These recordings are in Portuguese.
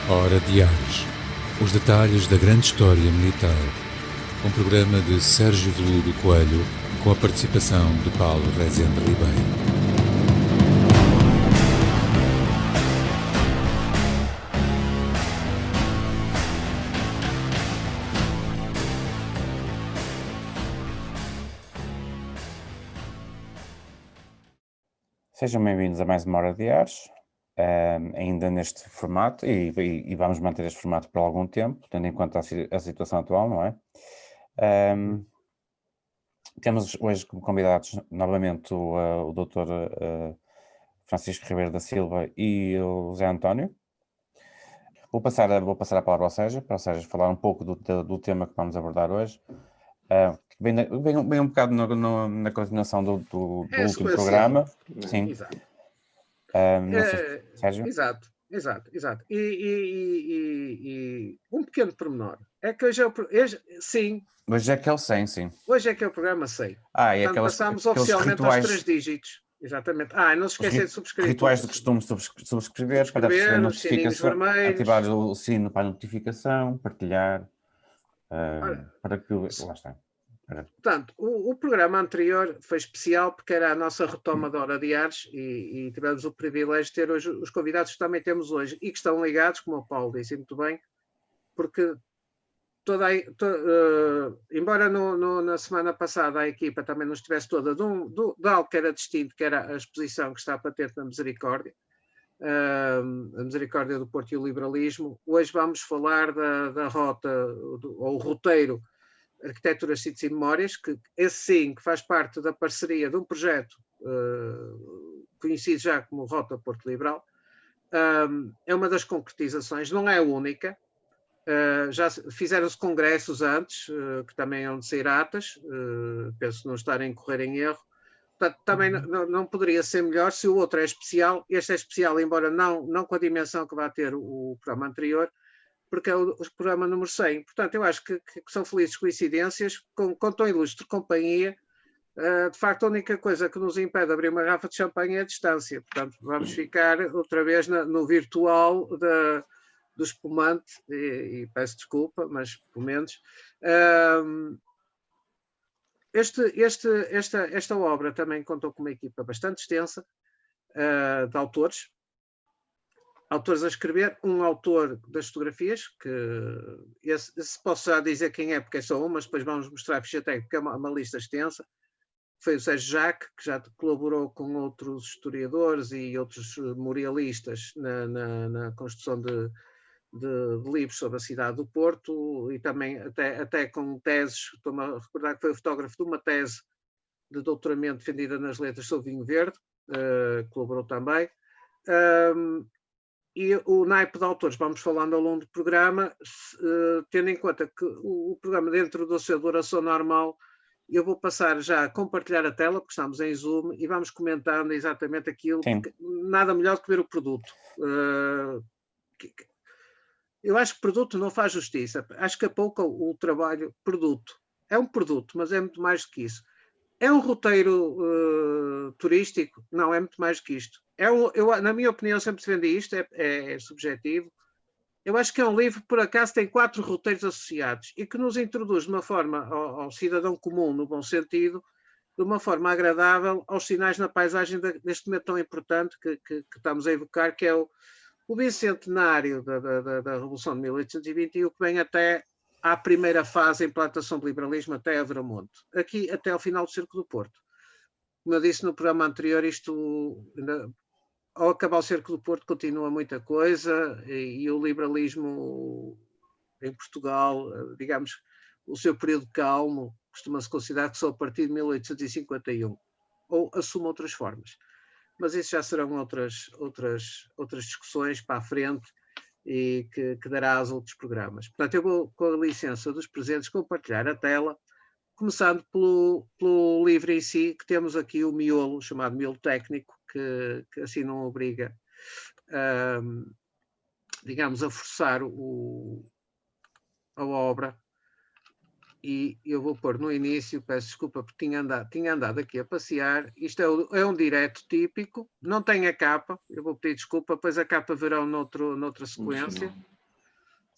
Hora de Ares. Os detalhes da grande história militar. Um programa de Sérgio Veludo Coelho, com a participação de Paulo Rezende Ribeiro. Sejam bem-vindos a mais uma Hora de Ares, ainda neste formato, e vamos manter este formato por algum tempo, tendo em conta a situação atual, não é? Temos hoje como convidados novamente o Dr. Francisco Ribeiro da Silva e o Zé António. Vou passar a palavra ao Sérgio, para o Sérgio falar um pouco do tema que vamos abordar hoje. Bem um bocado na continuação do último programa. Sim. Exato. Não sei, Sérgio? Exato. E um pequeno pormenor. É que hoje sim. Hoje é que é o 100, sim. Hoje é que é o programa 100. E Portanto, passámos oficialmente rituais, aos 3 dígitos. Exatamente. Não se esqueçam de subscrever. Rituais de costume subscrever para receber notificação, ativar o sino para a notificação, partilhar, para que lá está. Portanto, o programa anterior foi especial porque era a nossa retoma da Hora de Ares e tivemos o privilégio de ter hoje os convidados que também temos hoje e que estão ligados, como o Paulo disse muito bem, porque embora na semana passada a equipa também não estivesse toda de algo que era distinto, que era a exposição que está patente na Misericórdia, a Misericórdia do Porto e o Liberalismo, hoje vamos falar da rota, ou o roteiro Arquiteturas, Sítios e Memórias, que esse sim, que faz parte da parceria de um projeto conhecido já como Rota Porto Liberal. É uma das concretizações, não é a única. Já fizeram-se congressos antes, que também hão de sair atas, penso não estarem a correr em erro. Portanto, também não poderia ser melhor se o outro é especial. Este é especial, embora não com a dimensão que vai ter o programa anterior, porque é o programa número 100. Portanto, eu acho que são felizes coincidências, com tão ilustre companhia. De facto, a única coisa que nos impede de abrir uma garrafa de champanhe é a distância. Portanto, vamos ficar outra vez no virtual do espumante, e peço desculpa, mas pelo menos. Esta obra também contou com uma equipa bastante extensa de autores a escrever, um autor das fotografias, que esse posso já dizer quem é, porque é só um, mas depois vamos mostrar a ficha técnica, porque é uma lista extensa. Foi o Sérgio Jacques, que já colaborou com outros historiadores e outros memorialistas na construção de livros sobre a cidade do Porto, e também até com teses. Estou-me a recordar que foi o fotógrafo de uma tese de doutoramento defendida nas letras sobre vinho verde, colaborou também. E o naipe de autores vamos falando ao longo do programa, tendo em conta que o programa, dentro da sua duração normal, eu vou passar já a compartilhar a tela, porque estamos em Zoom, e vamos comentando exatamente aquilo. Nada melhor do que ver o produto. Eu acho que produto não faz justiça. Acho que apouca o trabalho produto. É um produto, mas é muito mais do que isso. É um roteiro turístico? Não, é muito mais do que isto. Na minha opinião, sempre defendi isto, é subjetivo. Eu acho que é um livro que, por acaso, tem 4 roteiros associados e que nos introduz de uma forma ao cidadão comum, no bom sentido, de uma forma agradável aos sinais na paisagem deste momento tão importante que estamos a evocar, que é o bicentenário da Revolução de 1821, que vem até à primeira fase, a implantação do liberalismo, até Agramonte, aqui até ao final do Cerco do Porto. Como eu disse no programa anterior, ao acabar o Cerco do Porto continua muita coisa, e o liberalismo em Portugal, digamos, o seu período calmo, costuma-se considerar que só a partir de 1851, ou assume outras formas. Mas isso já serão outras discussões para a frente, e que dará aos outros programas. Portanto, eu vou, com a licença dos presentes, compartilhar a tela, começando pelo livro em si, que temos aqui o miolo, chamado miolo técnico, que assim não obriga, digamos, a forçar a obra. E eu vou pôr no início, peço desculpa porque tinha andado aqui a passear. Isto é um direto típico, não tem a capa, eu vou pedir desculpa, pois a capa verão noutra sequência.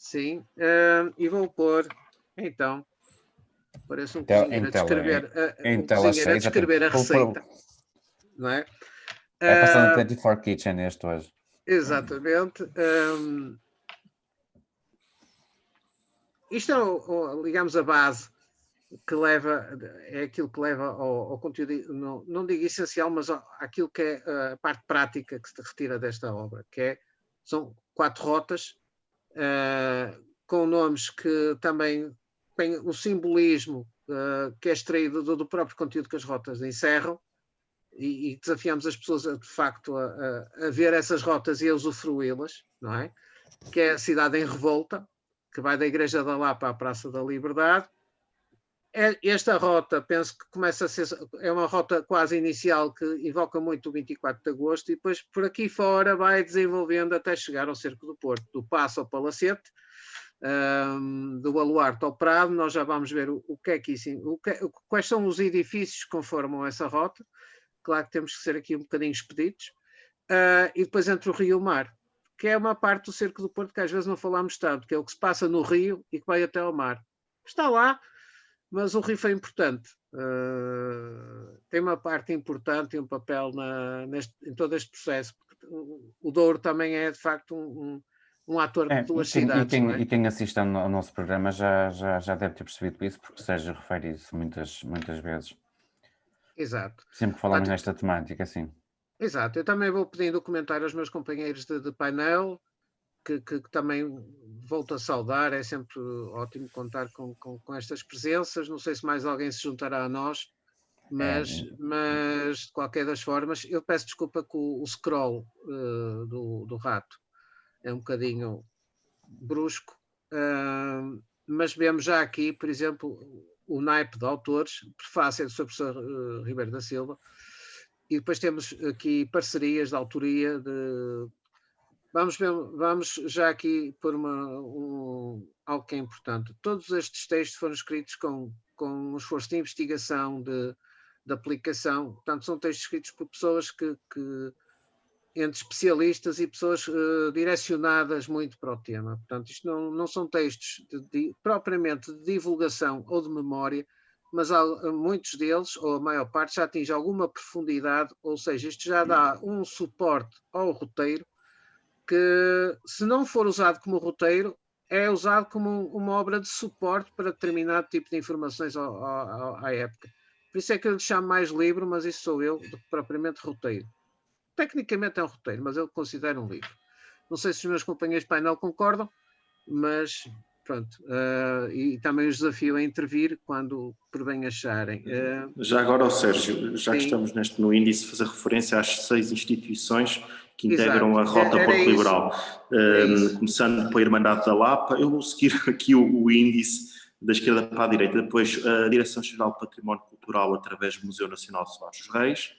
Sim, e vou pôr, então, parece um Tel- cozinheiro em a tela- descrever, em um tela cozinheiro a cheia, exatamente. descrever a receita, não é? É passando Ah, 24 Kitchen este hoje. exatamente. Isto é, digamos, a base que leva, é aquilo que leva ao conteúdo, não digo essencial, mas àquilo que é a parte prática que se retira desta obra, são 4 rotas, com nomes que também têm o simbolismo que é extraído do próprio conteúdo que as rotas encerram, e desafiamos as pessoas, de facto, a ver essas rotas e a usufruí-las, não é? Que é a cidade em revolta, que vai da Igreja da Lapa à Praça da Liberdade. Esta rota, penso que começa a ser, é uma rota quase inicial que evoca muito o 24 de agosto e depois por aqui fora vai desenvolvendo até chegar ao Cerco do Porto, do Paço ao Palacete, do Baluarte ao Prado. Nós já vamos ver o que é que isso, quais são os edifícios que conformam essa rota. Claro que temos que ser aqui um bocadinho expeditos. E depois entre o Rio e o Mar, que é uma parte do Cerco do Porto que às vezes não falamos tanto, que é o que se passa no Rio e que vai até ao mar. Está lá, mas o Rio foi importante. Tem uma parte importante e um papel em todo este processo. O Douro também é, de facto, um ator de duas cidades. E quem assiste ao nosso programa já deve ter percebido isso, porque o Sérgio refere isso muitas vezes. Exato. Sempre que falamos nesta temática, sim. Exato. Eu também vou pedindo comentário aos meus companheiros de painel, que também volto a saudar. É sempre ótimo contar com estas presenças. Não sei se mais alguém se juntará a nós, mas de qualquer das formas, eu peço desculpa que o scroll do rato é um bocadinho brusco, mas vemos já aqui, por exemplo, o naipe de autores. Prefácio é do Sr. Professor Ribeiro da Silva, e depois temos aqui parcerias de autoria de... Vamos já aqui por algo que é importante. Todos estes textos foram escritos com um esforço de investigação, de aplicação. Portanto, são textos escritos por pessoas que entre especialistas e pessoas direcionadas muito para o tema. Portanto, isto não são textos propriamente de divulgação ou de memória, mas muitos deles, ou a maior parte, já atinge alguma profundidade, ou seja, isto já dá um suporte ao roteiro que, se não for usado como roteiro, é usado como uma obra de suporte para determinado tipo de informações à época. Por isso é que eu lhe chamo mais livro, mas isso sou eu, do que propriamente roteiro. Tecnicamente é um roteiro, mas eu considero um livro. Não sei se os meus companheiros de painel concordam, mas pronto. E também os desafio a intervir quando por bem acharem. Já agora, Sérgio, já sim. Que estamos no índice, fazer referência às 6 instituições que integram Exato. a Rota Porto Liberal. Começando pela Irmandade da Lapa, eu vou seguir aqui o índice da esquerda para a direita, depois a Direção-Geral do Património Cultural através do Museu Nacional de Soares dos Reis,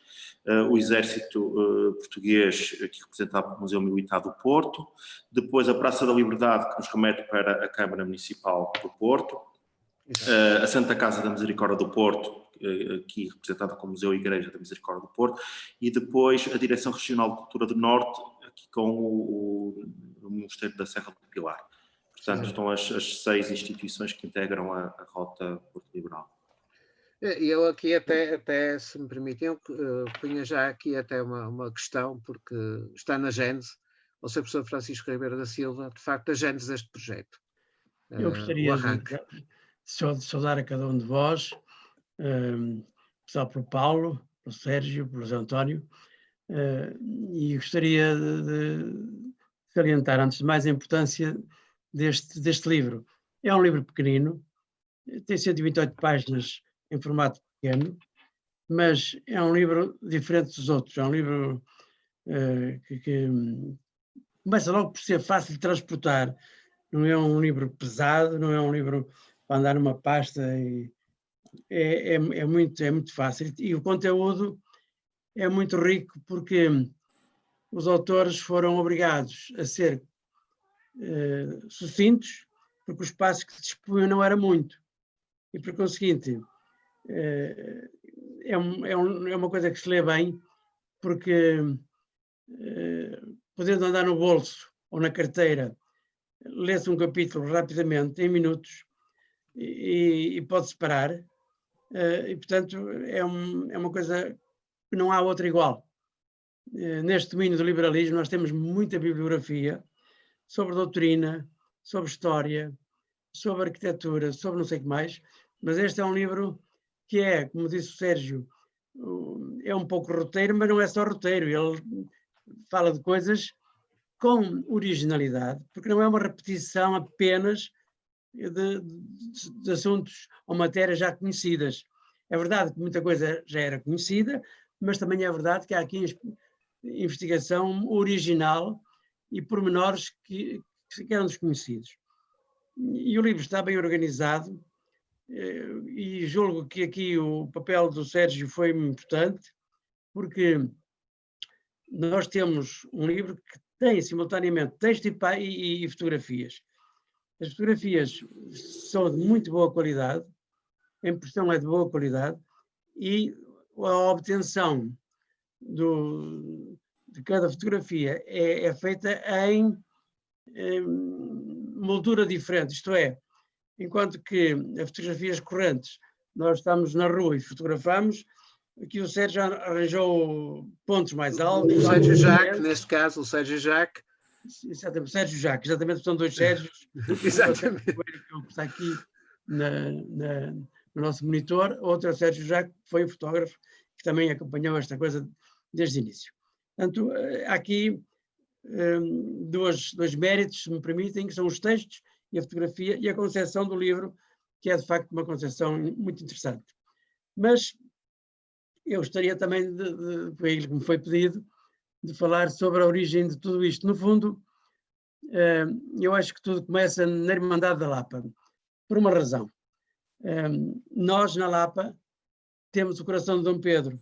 o Exército Português, aqui representado pelo Museu Militar do Porto, depois a Praça da Liberdade, que nos remete para a Câmara Municipal do Porto, a Santa Casa da Misericórdia do Porto, aqui representada como Museu e Igreja da Misericórdia do Porto, e depois a Direção Regional de Cultura do Norte, aqui com o Mosteiro da Serra do Pilar. Portanto, estão as 6 instituições que integram a Rota Porto Liberal. Eu aqui até se me permitem, punha já aqui até uma questão, porque está na gênese, ao Sr. Professor Francisco Ribeiro da Silva, de facto, a gênese deste projeto. Eu gostaria de saudar a cada um de vós, começar pelo Paulo, pelo Sérgio, pelo José António, e gostaria de salientar, antes de mais, a importância deste livro. É um livro pequenino, tem 128 páginas em formato pequeno, mas é um livro diferente dos outros. É um livro que começa logo por ser fácil de transportar. Não é um livro pesado, não é um livro para andar numa pasta. É muito fácil. E o conteúdo é muito rico porque os autores foram obrigados a ser sucintos, porque o espaço que dispunham não era muito. E, por conseguinte, é uma coisa que se lê bem, porque podendo andar no bolso ou na carteira, lê-se um capítulo rapidamente, em minutos, e pode-se parar, e portanto é uma coisa que não há outra igual. Neste domínio do liberalismo nós temos muita bibliografia sobre doutrina, sobre história, sobre arquitetura, sobre não sei o que mais, mas este é um livro que é, como disse o Sérgio, é um pouco roteiro, mas não é só roteiro, ele fala de coisas com originalidade, porque não é uma repetição apenas de assuntos ou matérias já conhecidas. É verdade que muita coisa já era conhecida, mas também é verdade que há aqui investigação original e pormenores que eram desconhecidos. E o livro está bem organizado, e julgo que aqui o papel do Sérgio foi importante, porque nós temos um livro que tem simultaneamente texto e fotografias. As fotografias são de muito boa qualidade, a impressão é de boa qualidade, e a obtenção de cada fotografia é feita em moldura diferente, isto é, enquanto que as fotografias correntes, nós estamos na rua e fotografamos, aqui o Sérgio já arranjou pontos mais altos. O Sérgio Jacques, neste caso, o Sérgio Jacques. Exatamente, Sérgio Jacques, exatamente, são dois Sérgios. Exatamente. Que está aqui no nosso monitor, outro é o Sérgio Jacques, que foi o fotógrafo, que também acompanhou esta coisa desde o início. Portanto, há aqui dois méritos, se me permitem, que são os textos e a fotografia e a concepção do livro, que é de facto uma concepção muito interessante. Mas eu gostaria também, foi que me foi pedido, de falar sobre a origem de tudo isto. No fundo, eu acho que tudo começa na Irmandade da Lapa, por uma razão. Nós, na Lapa, temos o coração de Dom Pedro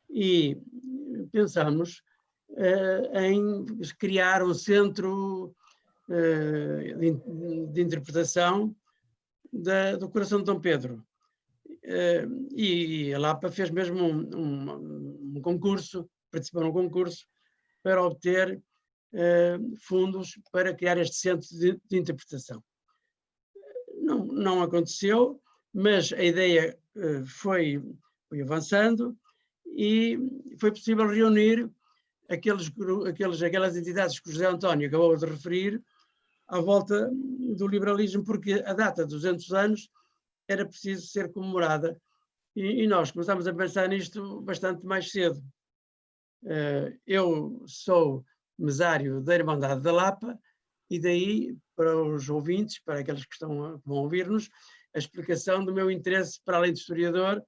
e pensamos em criar um centro de interpretação do coração de Dom Pedro. E a Lapa fez mesmo um concurso, participou num concurso para obter fundos para criar este centro de interpretação. Não aconteceu, mas a ideia foi avançando e foi possível reunir aquelas entidades que o José António acabou de referir à volta do liberalismo, porque a data de 200 anos era preciso ser comemorada e nós começámos a pensar nisto bastante mais cedo. Eu sou mesário da Irmandade da Lapa e daí, para os ouvintes, para aqueles que vão ouvir-nos, a explicação do meu interesse, para além de historiador,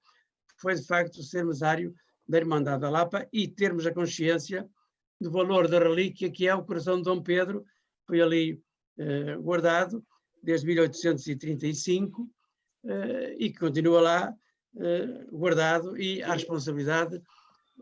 foi de facto ser mesário da Irmandade da Lapa e termos a consciência do valor da relíquia que é o coração de Dom Pedro, foi ali guardado desde 1835 e que continua lá guardado, e a responsabilidade,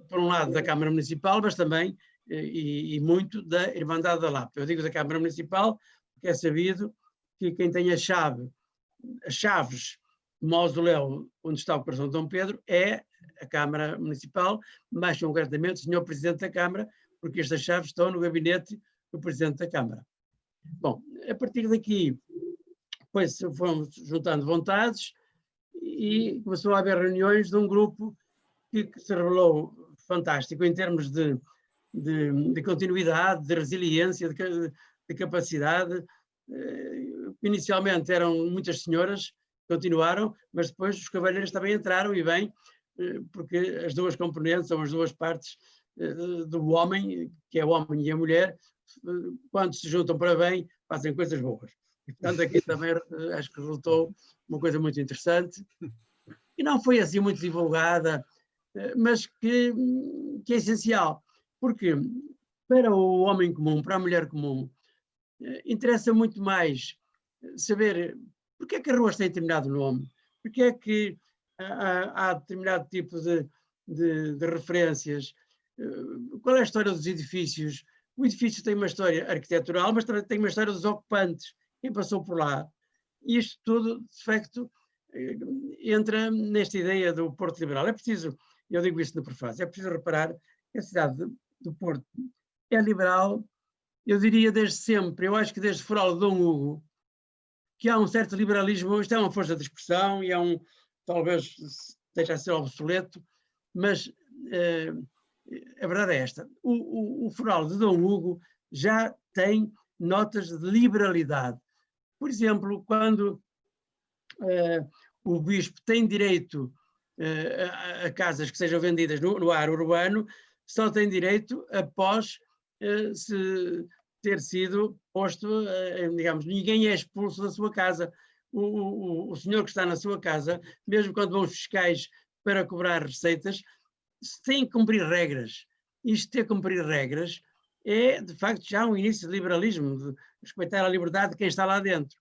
por um lado, da Câmara Municipal, mas também e muito da Irmandade da Lapa. Eu digo da Câmara Municipal porque é sabido que quem tem as chaves do mausoléu onde está o coração de Dom Pedro é a Câmara Municipal, mais concretamente o Sr. Presidente da Câmara, porque estas chaves estão no gabinete do Presidente da Câmara. Bom, a partir daqui, depois fomos juntando vontades e começou a haver reuniões de um grupo que se revelou fantástico em termos de continuidade, de resiliência, de capacidade. Inicialmente eram muitas senhoras, continuaram, mas depois os cavalheiros também entraram, e bem, porque as duas componentes, são as duas partes do homem, que é o homem e a mulher, quando se juntam para bem, fazem coisas boas. E, portanto, aqui também acho que resultou uma coisa muito interessante, e não foi assim muito divulgada, mas que é essencial, porque para o homem comum, para a mulher comum, interessa muito mais saber porque é que a rua tem determinado nome, porque é que há determinado tipo de referências, qual é a história dos edifícios. O edifício tem uma história arquitetural, mas também tem uma história dos ocupantes, quem passou por lá. E isto tudo, de facto, entra nesta ideia do Porto Liberal. É preciso, eu digo isso no prefácio, é preciso reparar que a cidade do Porto é liberal eu diria desde sempre, eu acho que desde o Foral de Dom Hugo, que há um certo liberalismo, isto é uma força de expressão e talvez esteja a ser obsoleto, mas a verdade é esta, o Foral de Dom Hugo já tem notas de liberalidade. Por exemplo, quando o bispo tem direito a casas que sejam vendidas no ar urbano, só tem direito após se ter sido posto, digamos, ninguém é expulso da sua casa. O senhor que está na sua casa, mesmo quando vão os fiscais para cobrar receitas, tem que cumprir regras. Isto de cumprir regras é, de facto, já um início de liberalismo, de respeitar a liberdade de quem está lá dentro.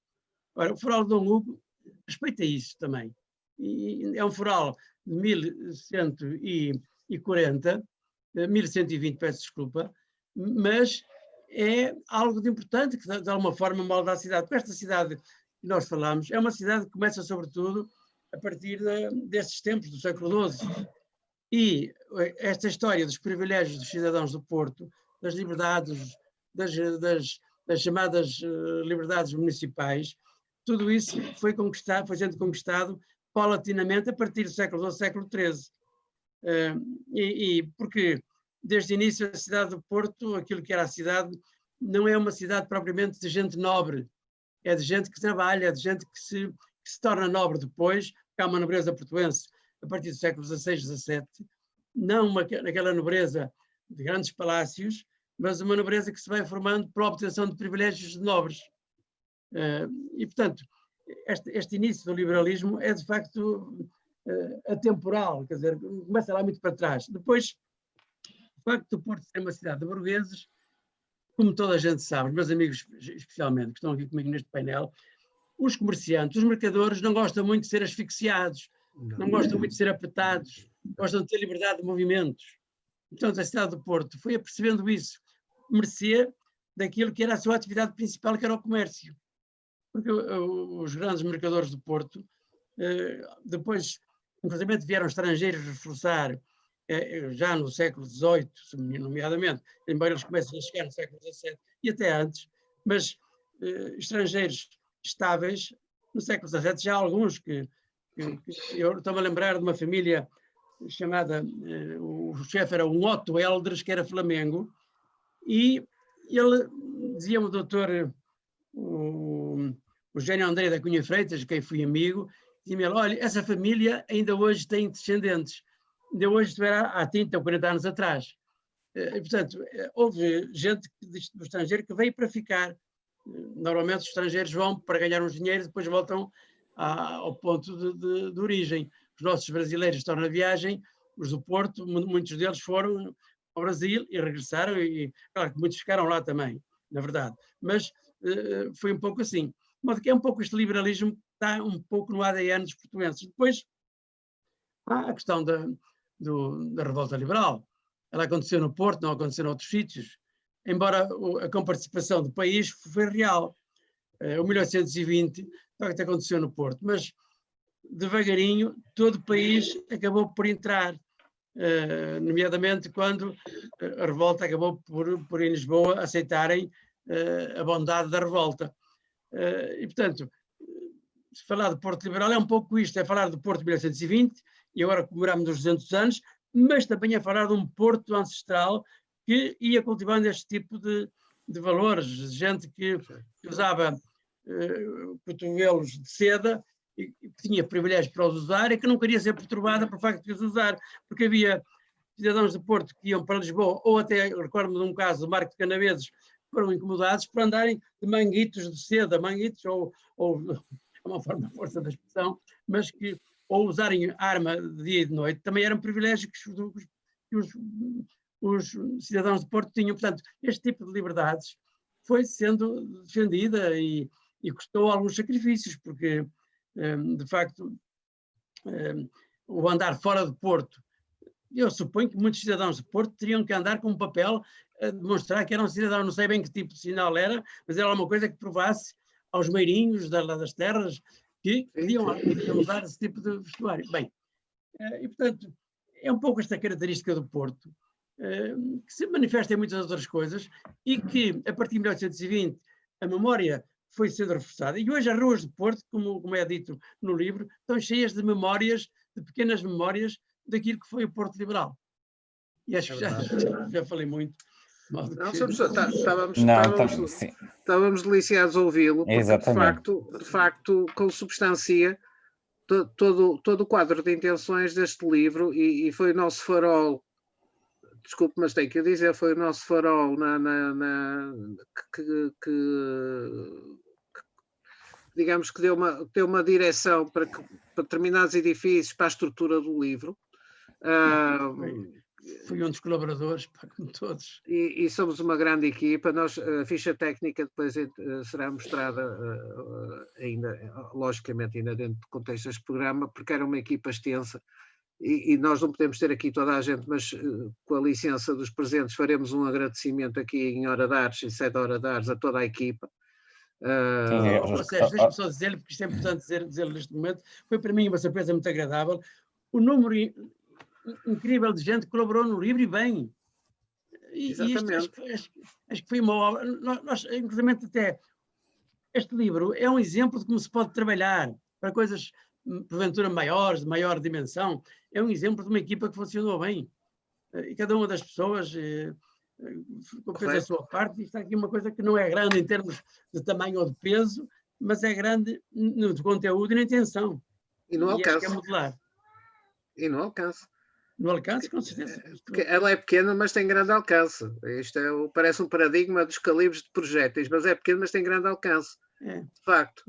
Ora, o Foral de Dom Hugo respeita isso também. E é um foral de 1140, 1120, peço desculpa, mas é algo de importante que de alguma forma molda a cidade. Porque esta cidade que nós falamos é uma cidade que começa sobretudo a partir destes tempos do século XII. E esta história dos privilégios dos cidadãos do Porto, das liberdades, das chamadas liberdades municipais, tudo isso foi sendo conquistado paulatinamente a partir do século XII, século XIII. Porque desde o início a cidade do Porto, aquilo que era a cidade, não é uma cidade propriamente de gente nobre, é de gente que trabalha, é de gente que se torna nobre depois, porque há uma nobreza portuense a partir do século XVI, XVII, não naquela nobreza de grandes palácios, mas uma nobreza que se vai formando por obtenção de privilégios de nobres. E, portanto, este início do liberalismo é, de facto, atemporal, quer dizer, começa lá muito para trás. Depois, o facto do Porto ser uma cidade de burgueses, como toda a gente sabe, os meus amigos especialmente, que estão aqui comigo neste painel, os comerciantes, os mercadores não gostam muito de ser asfixiados, não gostam muito de ser apertados, gostam de ter liberdade de movimentos. Portanto, a cidade do Porto foi apercebendo isso, mercê daquilo que era a sua atividade principal, que era o comércio. Porque os grandes mercadores do Porto, depois, inclusive, vieram estrangeiros reforçar, já no século XVIII, nomeadamente, embora eles comecem a chegar no século XVII e até antes, mas estrangeiros estáveis, no século XVII, já há alguns que eu estou-me a lembrar de uma família chamada, o chefe era um Otto Eldres, que era Flamengo, e ele, dizia-me o doutor, o Eugênio André da Cunha Freitas, de quem fui amigo, dizia-me, olha, essa família ainda hoje tem descendentes, ainda hoje estiver há 30 ou 40 anos atrás. E, portanto, houve gente do estrangeiro que veio para ficar. Normalmente os estrangeiros vão para ganhar uns dinheiros e depois voltam ao ponto de origem. Os nossos brasileiros estão na viagem, os do Porto, muitos deles foram ao Brasil e regressaram, e claro que muitos ficaram lá também, na verdade. Mas foi um pouco assim. De modo que é um pouco este liberalismo que está um pouco no ADN dos portugueses. Depois há a questão da revolta liberal. Ela aconteceu no Porto, não aconteceu em outros sítios, embora a comparticipação do país foi real. O 1820, de facto, aconteceu no Porto, mas devagarinho todo o país acabou por entrar, nomeadamente quando a revolta acabou por em Lisboa aceitarem a bondade da revolta. E, portanto, se falar do Porto Liberal é um pouco isto, é falar do Porto de 1820, e agora comemoramos os 200 anos, mas também é falar de um Porto ancestral que ia cultivando este tipo de valores, gente que usava cotovelos de seda e que tinha privilégios para os usar e que não queria ser perturbada por facto de os usar, porque havia cidadãos de Porto que iam para Lisboa, ou até, recordo-me de um caso, do Marco de Canaveses, foram incomodados por andarem de manguitos de seda, manguitos ou é uma forma de força da expressão, mas que, ou usarem arma de dia e de noite, também eram privilégios que os cidadãos de Porto tinham. Portanto, este tipo de liberdades foi sendo defendida e custou alguns sacrifícios, porque, de facto, o andar fora de Porto, eu suponho que muitos cidadãos de Porto teriam que andar com um papel a demonstrar que eram cidadãos, não sei bem que tipo de sinal era, mas era uma coisa que provasse aos meirinhos das terras que podiam usar esse tipo de vestuário. Bem, e portanto, é um pouco esta característica do Porto, que se manifesta em muitas outras coisas e que, a partir de 1820, a memória foi sendo reforçada. E hoje as ruas de Porto, como é dito no livro, estão cheias de memórias, de pequenas memórias daquilo que foi o Porto Liberal. E acho que já falei muito. Não, estávamos deliciados a ouvi-lo, porque de facto consubstancia todo o quadro de intenções deste livro e foi o nosso farol, desculpe, mas tenho que dizer, foi o nosso farol digamos que deu uma direção para determinados edifícios, para a estrutura do livro. Fui um dos colaboradores, como todos. E somos uma grande equipa. A ficha técnica depois será mostrada ainda, logicamente, ainda dentro do contexto deste programa, porque era uma equipa extensa e nós não podemos ter aqui toda a gente, mas com a licença dos presentes faremos um agradecimento aqui em Hora de Artes, em 7 Hora de Artes, a toda a equipa. Sérgio, deixa-me só dizer-lhe, porque isto é importante dizer-lhe neste momento, foi para mim uma surpresa muito agradável, o número incrível de gente que colaborou no livro e bem. E isto, acho que foi uma obra. Nós, inclusive, até este livro é um exemplo de como se pode trabalhar para coisas, porventura, maiores, de maior dimensão. É um exemplo de uma equipa que funcionou bem. E cada uma das pessoas fez a sua parte. Isto é aqui uma coisa que não é grande em termos de tamanho ou de peso, mas é grande no conteúdo e na intenção. E no alcance. É modelar. E no alcance. No alcance, com certeza. Porque ela é pequena, mas tem grande alcance. Isto parece um paradigma dos calibres de projéteis, mas é pequeno, mas tem grande alcance. De facto.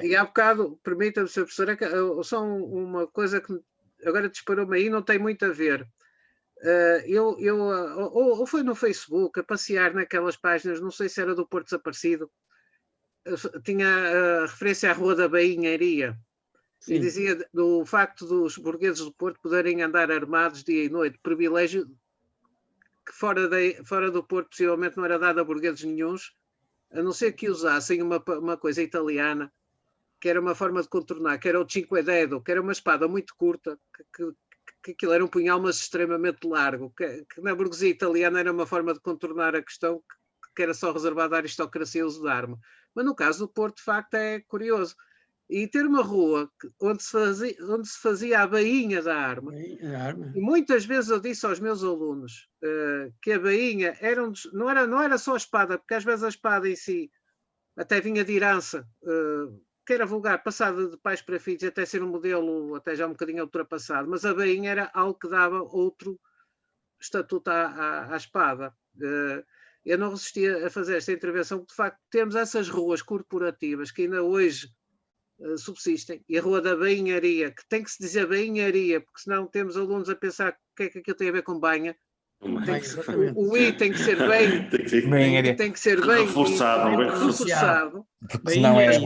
E há bocado, permita-me, Sr. Professor, só uma coisa que agora disparou-me aí, não tem muito a ver. Ou foi no Facebook, a passear naquelas páginas, não sei se era do Porto Desaparecido, tinha a referência à Rua da Bainharia. Sim. E dizia do facto dos burgueses do Porto poderem andar armados dia e noite, privilégio que fora do Porto possivelmente não era dado a burgueses nenhuns, a não ser que usassem uma coisa italiana, que era uma forma de contornar, que era o cinque dedo, que era uma espada muito curta, que aquilo era um punhal, mas extremamente largo, que na burguesia italiana era uma forma de contornar a questão que era só reservada à aristocracia o uso de arma. Mas no caso do Porto, de facto, é curioso. E ter uma rua onde se fazia a bainha da arma. E muitas vezes eu disse aos meus alunos que a bainha não era só a espada, porque às vezes a espada em si até vinha de herança, que era vulgar, passada de pais para filhos, até ser um modelo até já um bocadinho ultrapassado, mas a bainha era algo que dava outro estatuto à espada. Eu não resistia a fazer esta intervenção, porque de facto temos essas ruas corporativas que ainda hoje subsistem, e a Rua da Bainharia, que tem que se dizer Bainharia, porque senão temos alunos a pensar o que é que aquilo tem a ver com banha. O I tem que ser bem, tem que ser bem reforçado. Porque senão é...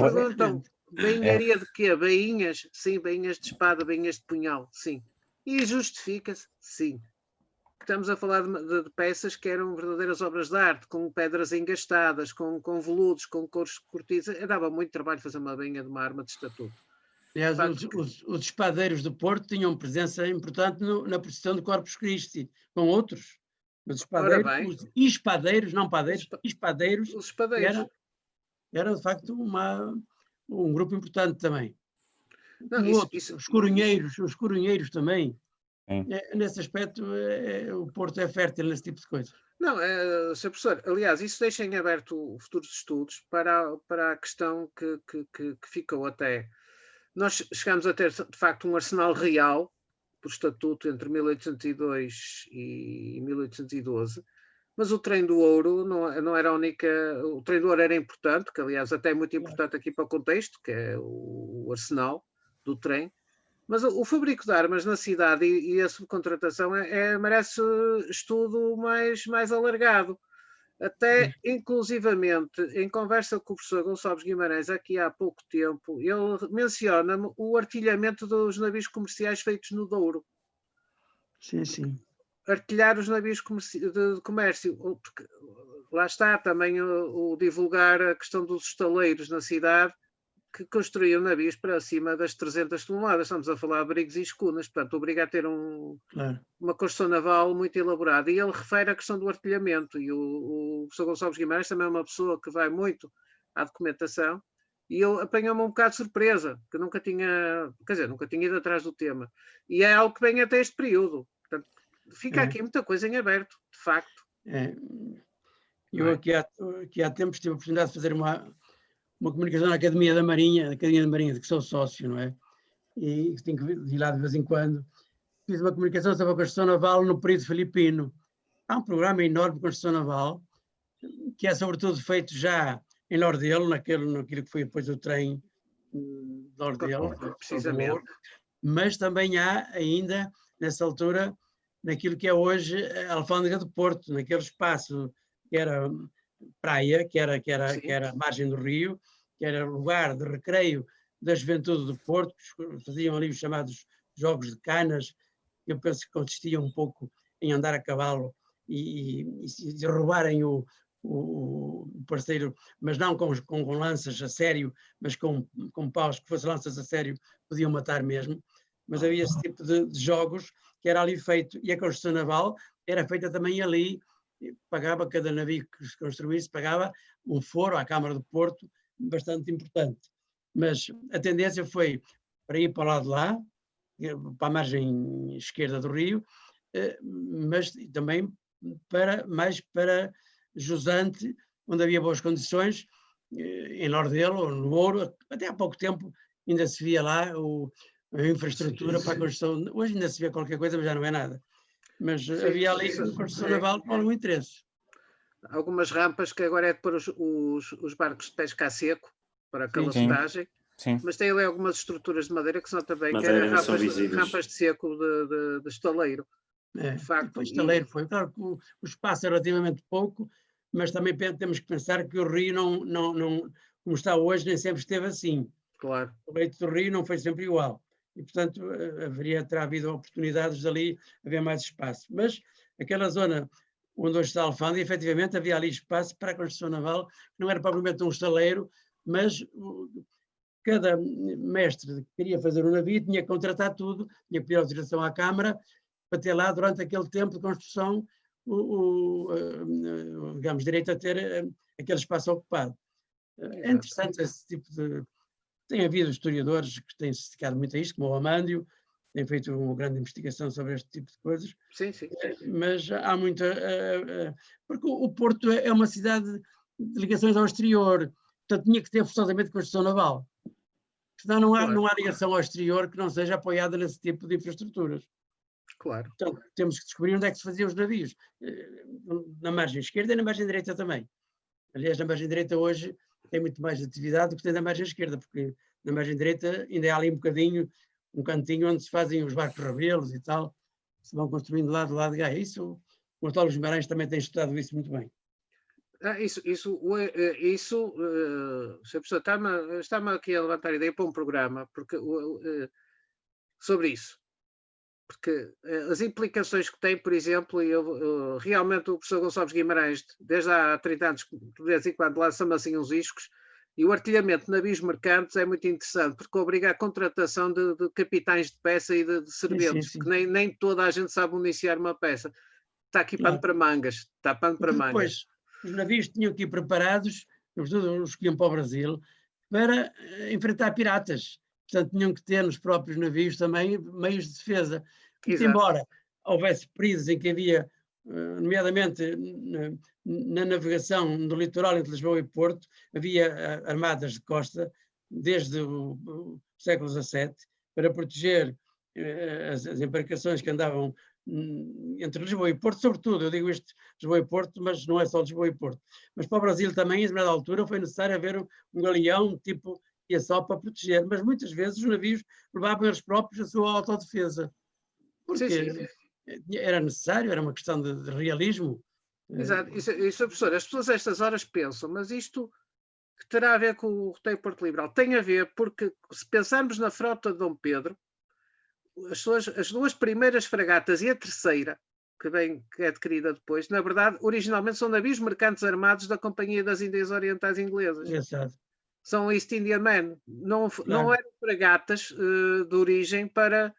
Bainharia de quê? Bainhas? Sim, bainhas de espada, bainhas de punhal, sim. E justifica-se? Sim. Estamos a falar de peças que eram verdadeiras obras de arte, com pedras engastadas, com veludos, com cores cortiças. Dava muito trabalho fazer uma bainha de uma arma de estatuto. Aliás, os espadeiros do Porto tinham presença importante na procissão do Corpus Christi, com outros. Mas os espadeiros, não padeiros, espadeiros, os espadeiros. Era de facto um grupo importante também. Não, os coronheiros também. Nesse aspecto, o Porto é fértil nesse tipo de coisas. Não, Sr. Professor, aliás, isso deixa em aberto futuros estudos para a questão que ficou até. Nós chegámos a ter, de facto, um arsenal real, por estatuto, entre 1802 e 1812, mas o trem do ouro não era a única. O trem do ouro era importante, que aliás até é muito importante aqui para o contexto, que é o arsenal do trem. Mas o fabrico de armas na cidade e a subcontratação merece estudo mais alargado. Até, inclusivamente, em conversa com o professor Gonçalves Guimarães, aqui há pouco tempo, ele menciona-me o artilhamento dos navios comerciais feitos no Douro. Sim, sim. Artilhar os navios de comércio. Porque lá está também o divulgar a questão dos estaleiros na cidade, que construíam navios para cima das 300 toneladas. Estamos a falar de abrigos e escunas, portanto, obriga a ter uma construção naval muito elaborada. E ele refere a questão do artilhamento. E o professor Gonçalves Guimarães também é uma pessoa que vai muito à documentação. E ele apanhou-me um bocado de surpresa, que nunca tinha ido atrás do tema. E é algo que vem até este período. Portanto, fica aqui muita coisa em aberto, de facto. Eu aqui há tempos tive a oportunidade de fazer uma comunicação na Academia da Marinha, de que sou sócio, não é? E tenho que ir lá de vez em quando. Fiz uma comunicação sobre a construção naval no período filipino. Há um programa enorme de construção naval, que é sobretudo feito já em Lordelo, naquilo que foi depois o trem de Lordelo, precisamente. Mas também há ainda, nessa altura, naquilo que é hoje a Alfândega do Porto, naquele espaço que era praia, que era a margem do rio, que era lugar de recreio da juventude do Porto, faziam ali os chamados jogos de canas, que eu penso que consistiam um pouco em andar a cavalo e roubarem o parceiro, mas não com lanças a sério, mas com paus que fossem lanças a sério, podiam matar mesmo. Mas havia esse tipo de jogos que era ali feito, e a construção naval era feita também ali, pagava cada navio que se construísse, pagava um foro à Câmara do Porto bastante importante. Mas a tendência foi para ir para o lado de lá, para a margem esquerda do rio, mas também mais para Jusante, onde havia boas condições, em Lordelo ou no Ouro. Até há pouco tempo ainda se via lá a infraestrutura para a construção. Hoje ainda se vê qualquer coisa, mas já não é nada. Mas havia ali construção naval com algum interesse. Algumas rampas que agora é de pôr os barcos de pesca a seco para calafetagem. Mas tem ali algumas estruturas de madeira que são também rampas de seco de estaleiro. De facto, o estaleiro foi. Claro que o espaço é relativamente pouco, mas também temos que pensar que o rio não como está hoje, nem sempre esteve assim. Claro. O leito do rio não foi sempre igual. E, portanto, terá havido oportunidades ali, haver mais espaço. Mas aquela zona onde hoje está a Alfândega, efetivamente havia ali espaço para a construção naval, não era propriamente um estaleiro, mas cada mestre que queria fazer um navio tinha que contratar tudo, tinha que pedir autorização à Câmara para ter lá, durante aquele tempo de construção, digamos, direito a ter aquele espaço ocupado. É interessante esse tipo de... Tem havido historiadores que têm se dedicado muito a isto, como o Amândio, têm feito uma grande investigação sobre este tipo de coisas. Sim. Mas há muita... porque o Porto é uma cidade de ligações ao exterior, portanto tinha que ter forçosamente construção naval. Senão não há ligação ao exterior que não seja apoiada nesse tipo de infraestruturas. Claro. Então temos que descobrir onde é que se faziam os navios. Na margem esquerda e na margem direita também. Aliás, na margem direita hoje tem muito mais atividade do que tem na margem esquerda, porque na margem direita ainda há ali um cantinho onde se fazem os barcos rabelos e tal, se vão construindo lá do lado de Gaia. Isso, o Gonçalo Guimarães também tem estudado isso muito bem. Sr. Professor, está-me aqui a levantar a ideia para um programa sobre isso. Porque as implicações que tem, por exemplo, realmente o professor Gonçalves Guimarães, desde há 30 anos, de vez em quando lança-me assim uns iscos, e o artilhamento de navios mercantes é muito interessante, porque obriga a contratação de capitães de peça e de serventes, que nem toda a gente sabe municiar uma peça. Está aqui pano para mangas. Pois, os navios tinham que ir preparados, sobretudo os que iam para o Brasil, para enfrentar piratas. Portanto, tinham que ter nos próprios navios também meios de defesa. Embora houvesse períodos em que havia, nomeadamente na navegação do litoral entre Lisboa e Porto, havia armadas de costa, desde o século XVII, para proteger as embarcações que andavam entre Lisboa e Porto, sobretudo, eu digo isto, Lisboa e Porto, mas não é só Lisboa e Porto. Mas para o Brasil também, em determinada altura, foi necessário haver um galeão, tipo, e é só para proteger, mas muitas vezes os navios levavam eles próprios a sua autodefesa, porque era necessário, era uma questão de realismo. Exato, isso, professor, as pessoas a estas horas pensam, mas isto que terá a ver com o roteiro Porto Liberal? Tem a ver porque, se pensarmos na frota de Dom Pedro, as duas primeiras fragatas e a terceira, que é adquirida depois, na verdade, originalmente são navios mercantes armados da Companhia das Índias Orientais Inglesas. Exato. são East India Man, não eram fragatas de origem para,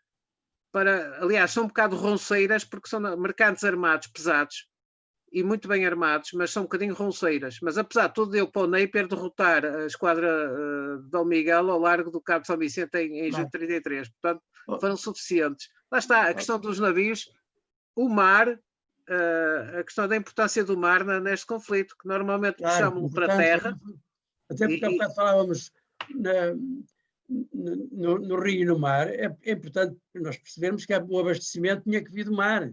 aliás, são um bocado ronceiras, porque são mercantes armados pesados e muito bem armados, mas são um bocadinho ronceiras. Mas apesar de tudo, deu para o Napier derrotar a esquadra de Dom Miguel ao largo do Cabo de São Vicente em julho de 33. Portanto, foram suficientes. Lá está, a questão dos navios, o mar, a questão da importância do mar neste conflito, que normalmente chamam para terra. Até porque há bocado falávamos no rio e no mar, é importante nós percebermos que o abastecimento tinha que vir do mar.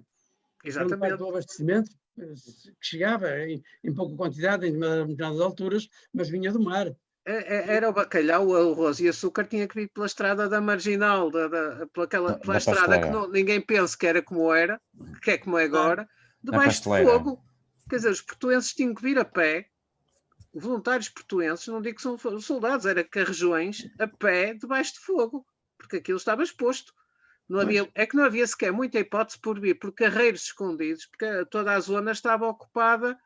Exatamente. O abastecimento que chegava em pouca quantidade, em determinadas alturas, mas vinha do mar. Era o bacalhau, o arroz e açúcar tinha que vir pela estrada da Marginal, pela estrada que ninguém pensa que era como era, que é como é agora, debaixo de fogo. Quer dizer, os portuenses tinham que vir a pé, voluntários portuenses, não digo que são soldados, era carrejões a pé debaixo de fogo, porque aquilo estava exposto. Não havia sequer muita hipótese por vir por carreiros escondidos, porque toda a zona estava ocupada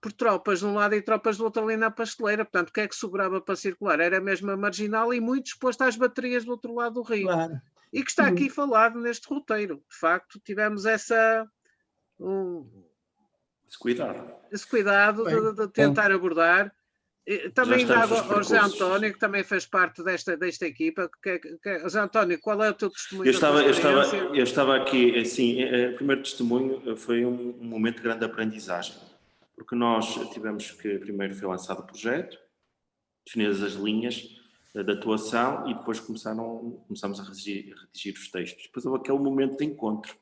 por tropas de um lado e tropas do outro ali na pasteleira. Portanto, o que é que sobrava para circular? Era mesmo a Marginal e muito exposto às baterias do outro lado do rio. Claro. E que está aqui falado neste roteiro. De facto, tivemos esse cuidado de tentar abordar. Também ao José António, que também fez parte desta equipa. José António, qual é o teu testemunho? Eu estava aqui, assim, o primeiro testemunho foi um momento de grande aprendizagem, porque nós tivemos que, primeiro foi lançado o projeto, definidas as linhas de atuação e depois começamos a redigir os textos. Depois houve aquele momento de encontro,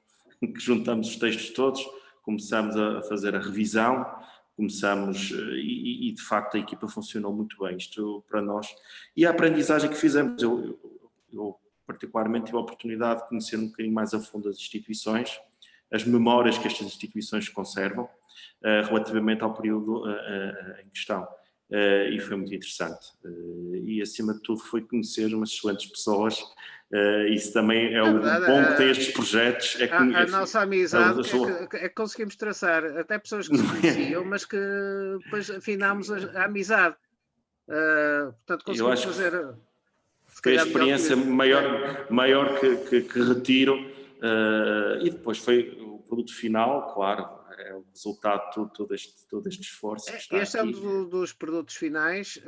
em que juntamos os textos todos, começamos a fazer a revisão, e de facto a equipa funcionou muito bem, isto para nós. E a aprendizagem que fizemos, eu particularmente tive a oportunidade de conhecer um bocadinho mais a fundo as instituições, as memórias que estas instituições conservam, relativamente ao período em questão. E foi muito interessante. E acima de tudo foi conhecer umas excelentes pessoas. Isso também é o bom que tem estes projetos. A nossa amizade é que conseguimos traçar até pessoas que se conheciam, mas que depois afinámos a amizade. Portanto, conseguimos fazer... Foi a experiência maior que retiro. E depois foi o produto final, claro. É o resultado de todo este esforço. Este é um dos produtos finais.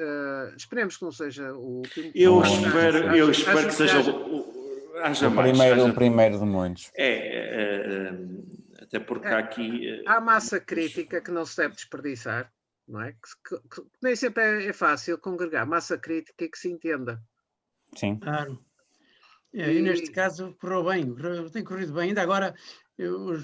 Esperemos que não seja o último. Eu espero que seja o primeiro de muitos. Até porque há aqui... Há massa crítica que não se deve desperdiçar, não é? Que nem sempre é fácil congregar massa crítica e que se entenda. Sim. Claro. E neste caso correu bem, tem corrido bem. Ainda agora o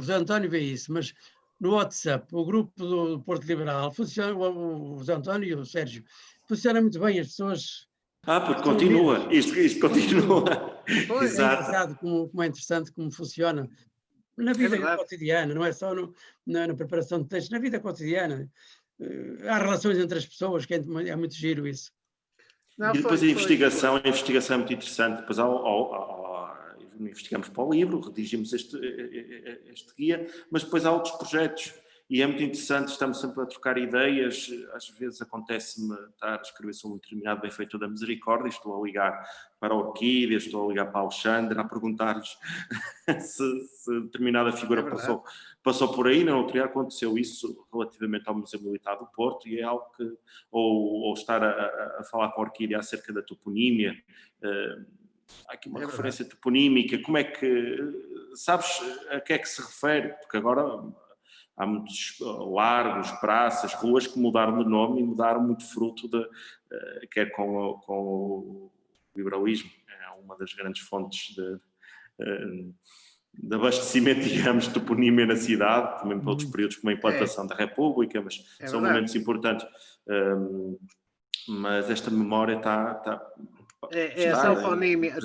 José António vê isso, mas no WhatsApp, o grupo do Porto Liberal, funciona, o José António e o Sérgio, funciona muito bem, as pessoas... porque continua, isto continua. Exato. É engraçado como é interessante como funciona na vida cotidiana, não é só na preparação de textos, na vida cotidiana. Há relações entre as pessoas, que é muito giro isso. E depois a investigação é muito interessante. Depois investigamos para o livro, redigimos este guia, mas depois há outros projetos e é muito interessante, estamos sempre a trocar ideias. Às vezes acontece-me estar a escrever sobre um determinado benfeitor da misericórdia, estou a ligar para a Orquídea, estou a ligar para a Alexandre, a perguntar-lhes se determinada figura passou por aí. Na outro dia aconteceu isso relativamente ao Museu Militar do Porto e é algo que, ou estar a falar com a Orquídea acerca da toponímia. Há aqui uma referência toponímica, como é que, sabes a que é que se refere? Porque agora há muitos largos, praças, ruas que mudaram de nome e mudaram muito fruto quer com o liberalismo, é uma das grandes fontes de abastecimento, digamos, de toponímia na cidade, também para outros períodos como a implantação da República, mas são momentos importantes. Mas esta memória está a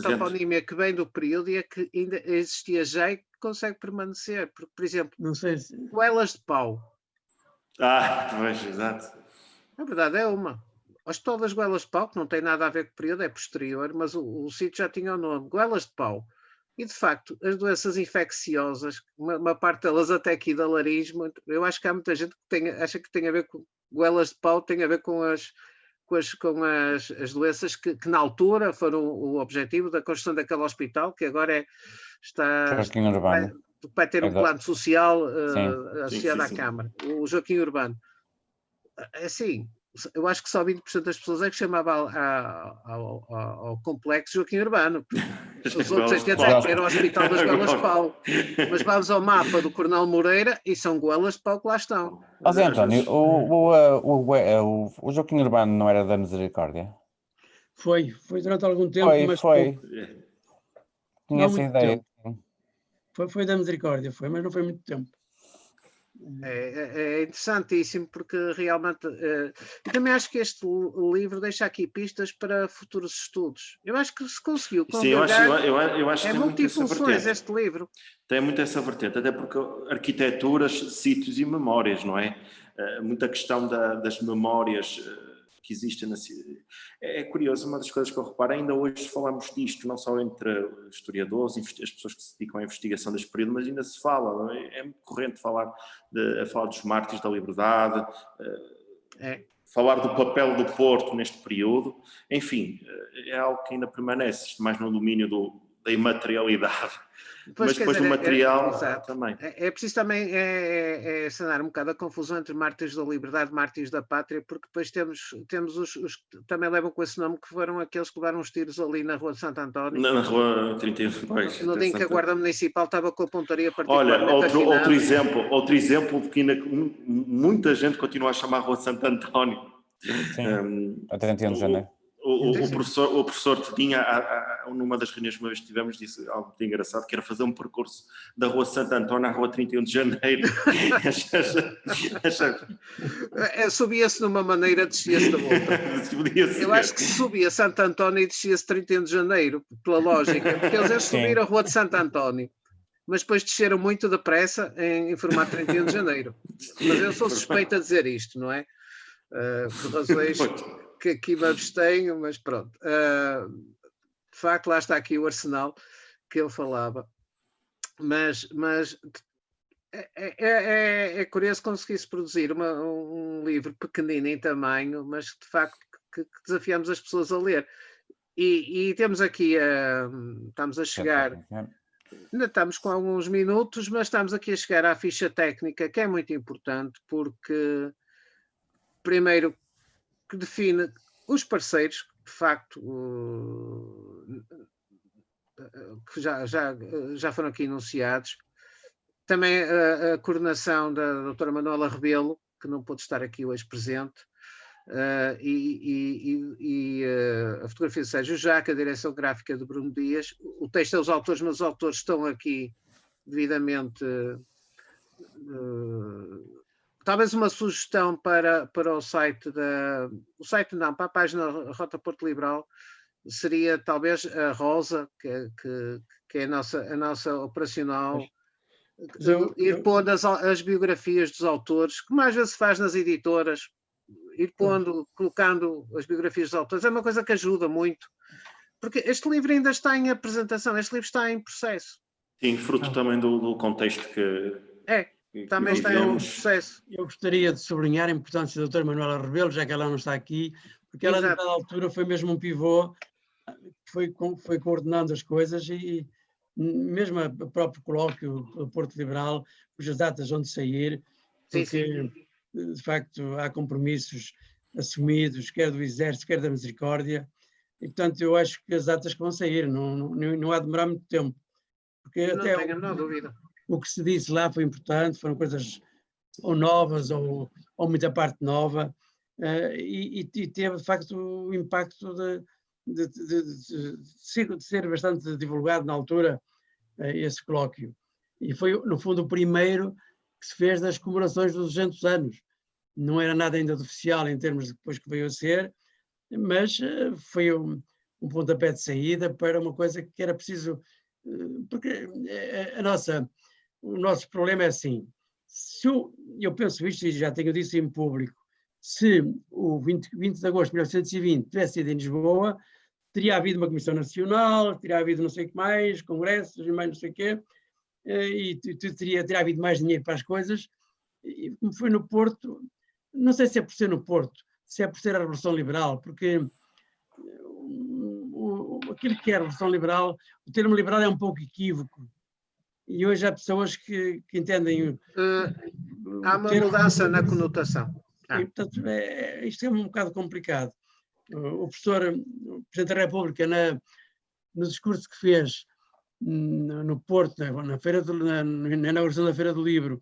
toponímia que vem do período e é que ainda existia já e que consegue permanecer. Porque, por exemplo, não sei se... Goelas de Pau. Pois, exato. Na verdade é uma. O Hospital das Goelas de Pau, que não tem nada a ver com o período, é posterior, mas o sítio já tinha o nome. Goelas de Pau. E, de facto, as doenças infecciosas, uma parte delas até aqui da laringe, eu acho que há muita gente que acha que tem a ver com Goelas de Pau, tem a ver com as doenças que na altura foram o objetivo da construção daquele hospital, que agora Joaquim Urbano. vai ter um plano social associado à sim. Câmara. O Joaquim Urbano. Assim, eu acho que só 20% das pessoas é que chamava ao complexo Joaquim Urbano. Os outros 80% é que era o Hospital das Goelas de Pau. Mas vamos ao mapa do Coronel Moreira e são goelas de pau que lá estão. Zé António, o Joaquim Urbano não era da Misericórdia? Foi durante algum tempo, mas foi. Tinha Não essa muito ideia. foi da Misericórdia, mas não foi muito tempo. É interessantíssimo porque realmente também acho que este livro deixa aqui pistas para futuros estudos. Eu acho que se conseguiu congregar, eu acho que tem multifunções este livro. Tem muito essa vertente, até porque arquiteturas, sítios e memórias, não é? Muita questão das memórias que existem na cidade. É curioso, uma das coisas que eu reparo, ainda hoje falamos disto, não só entre historiadores, as pessoas que se dedicam à investigação deste período, mas ainda se fala, não é? É muito corrente falar dos mártires da liberdade, falar do papel do Porto neste período, enfim, é algo que ainda permanece, mais no domínio da imaterialidade. Mas depois do material também. É preciso também sanar um bocado a confusão entre mártires da liberdade e mártires da pátria, porque depois temos os que também levam com esse nome, que foram aqueles que levaram os tiros ali na Rua de Santo António. Na Rua 32. No dia em que a Guarda Municipal estava com a pontaria particularmente Olha, outro exemplo de que ainda muita gente continua a chamar a Rua de Santo António. Sim, a 31 de janeiro. O professor tinha, numa das reuniões que uma vez tivemos, disse algo muito engraçado, que era fazer um percurso da Rua Santo António à Rua 31 de Janeiro. Subia-se numa maneira, descia-se da outra. Eu acho que subia Santo António e descia-se 31 de Janeiro, pela lógica, porque eles subiram a Rua de Santo António, mas depois desceram muito depressa em formato 31 de Janeiro. Mas eu sou suspeito a dizer isto, não é? Por razões que aqui me abstenho, mas pronto. De facto, lá está aqui o arsenal que ele falava. Mas é curioso conseguir-se produzir um livro pequenino em tamanho, mas de facto que desafiamos as pessoas a ler. E temos aqui, estamos a chegar, ainda estamos com alguns minutos, mas estamos aqui a chegar à ficha técnica, que é muito importante, porque primeiro que define os parceiros, de facto, que já foram aqui enunciados. Também a coordenação da doutora Manuela Rebelo, que não pôde estar aqui hoje presente, e a fotografia de Sérgio Jaca, a direção gráfica de Bruno Dias. O texto é os autores, mas os autores estão aqui devidamente... Talvez uma sugestão para o site para a página Rota Porto Liberal seria talvez a Rosa, que é a nossa operacional, ir pondo as biografias dos autores, como às vezes se faz nas editoras, ir colocando as biografias dos autores, é uma coisa que ajuda muito, porque este livro ainda está em apresentação, este livro está em processo. Sim, fruto também do contexto que... Também está em um processo. Eu gostaria de sublinhar a importância da doutora Manuela Rebelo, já que ela não está aqui, porque ela, a dada altura, foi mesmo um pivô, foi coordenando as coisas e mesmo o próprio colóquio do Porto Liberal, cujas datas vão de sair, porque, de facto, há compromissos assumidos, quer do Exército, quer da Misericórdia, e, portanto, eu acho que as datas que vão sair, não há de demorar muito tempo. Porque não tenho a menor dúvida. O que se disse lá foi importante, foram coisas ou novas ou muita parte nova, e teve de facto o impacto de ser bastante divulgado na altura esse colóquio. E foi, no fundo, o primeiro que se fez das comemorações dos 200 anos. Não era nada ainda de oficial em termos de depois que veio a ser, mas foi um pontapé de saída para uma coisa que era preciso, porque o nosso problema é assim, se eu penso isto e já tenho dito em público, se o 20 de agosto de 1920 tivesse sido em Lisboa, teria havido uma Comissão Nacional, teria havido não sei o que mais, congressos e mais não sei o quê, e teria havido mais dinheiro para as coisas, e como foi no Porto, não sei se é por ser no Porto, se é por ser a Revolução Liberal, porque aquilo que é a Revolução Liberal, o termo liberal é um pouco equívoco. E hoje há pessoas que entendem... há uma mudança na conotação. E, portanto, isto é um bocado complicado. O Presidente da República, no discurso que fez no Porto, na inauguração da Feira do Livro,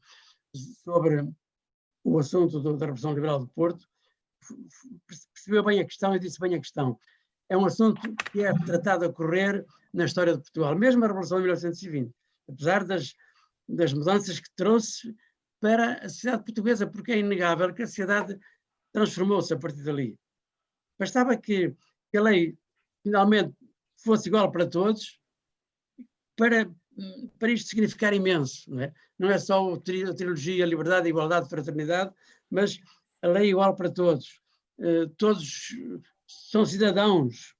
sobre o assunto da Revolução Liberal do Porto, percebeu bem a questão e disse bem a questão. É um assunto que é tratado a correr na história de Portugal, mesmo a Revolução de 1920, apesar das mudanças que trouxe para a sociedade portuguesa, porque é inegável que a sociedade transformou-se a partir dali. Bastava que a lei finalmente fosse igual para todos, para isto significar imenso, não é? Não é só a trilogia Liberdade, Igualdade, Fraternidade, mas a lei igual para todos. Todos são cidadãos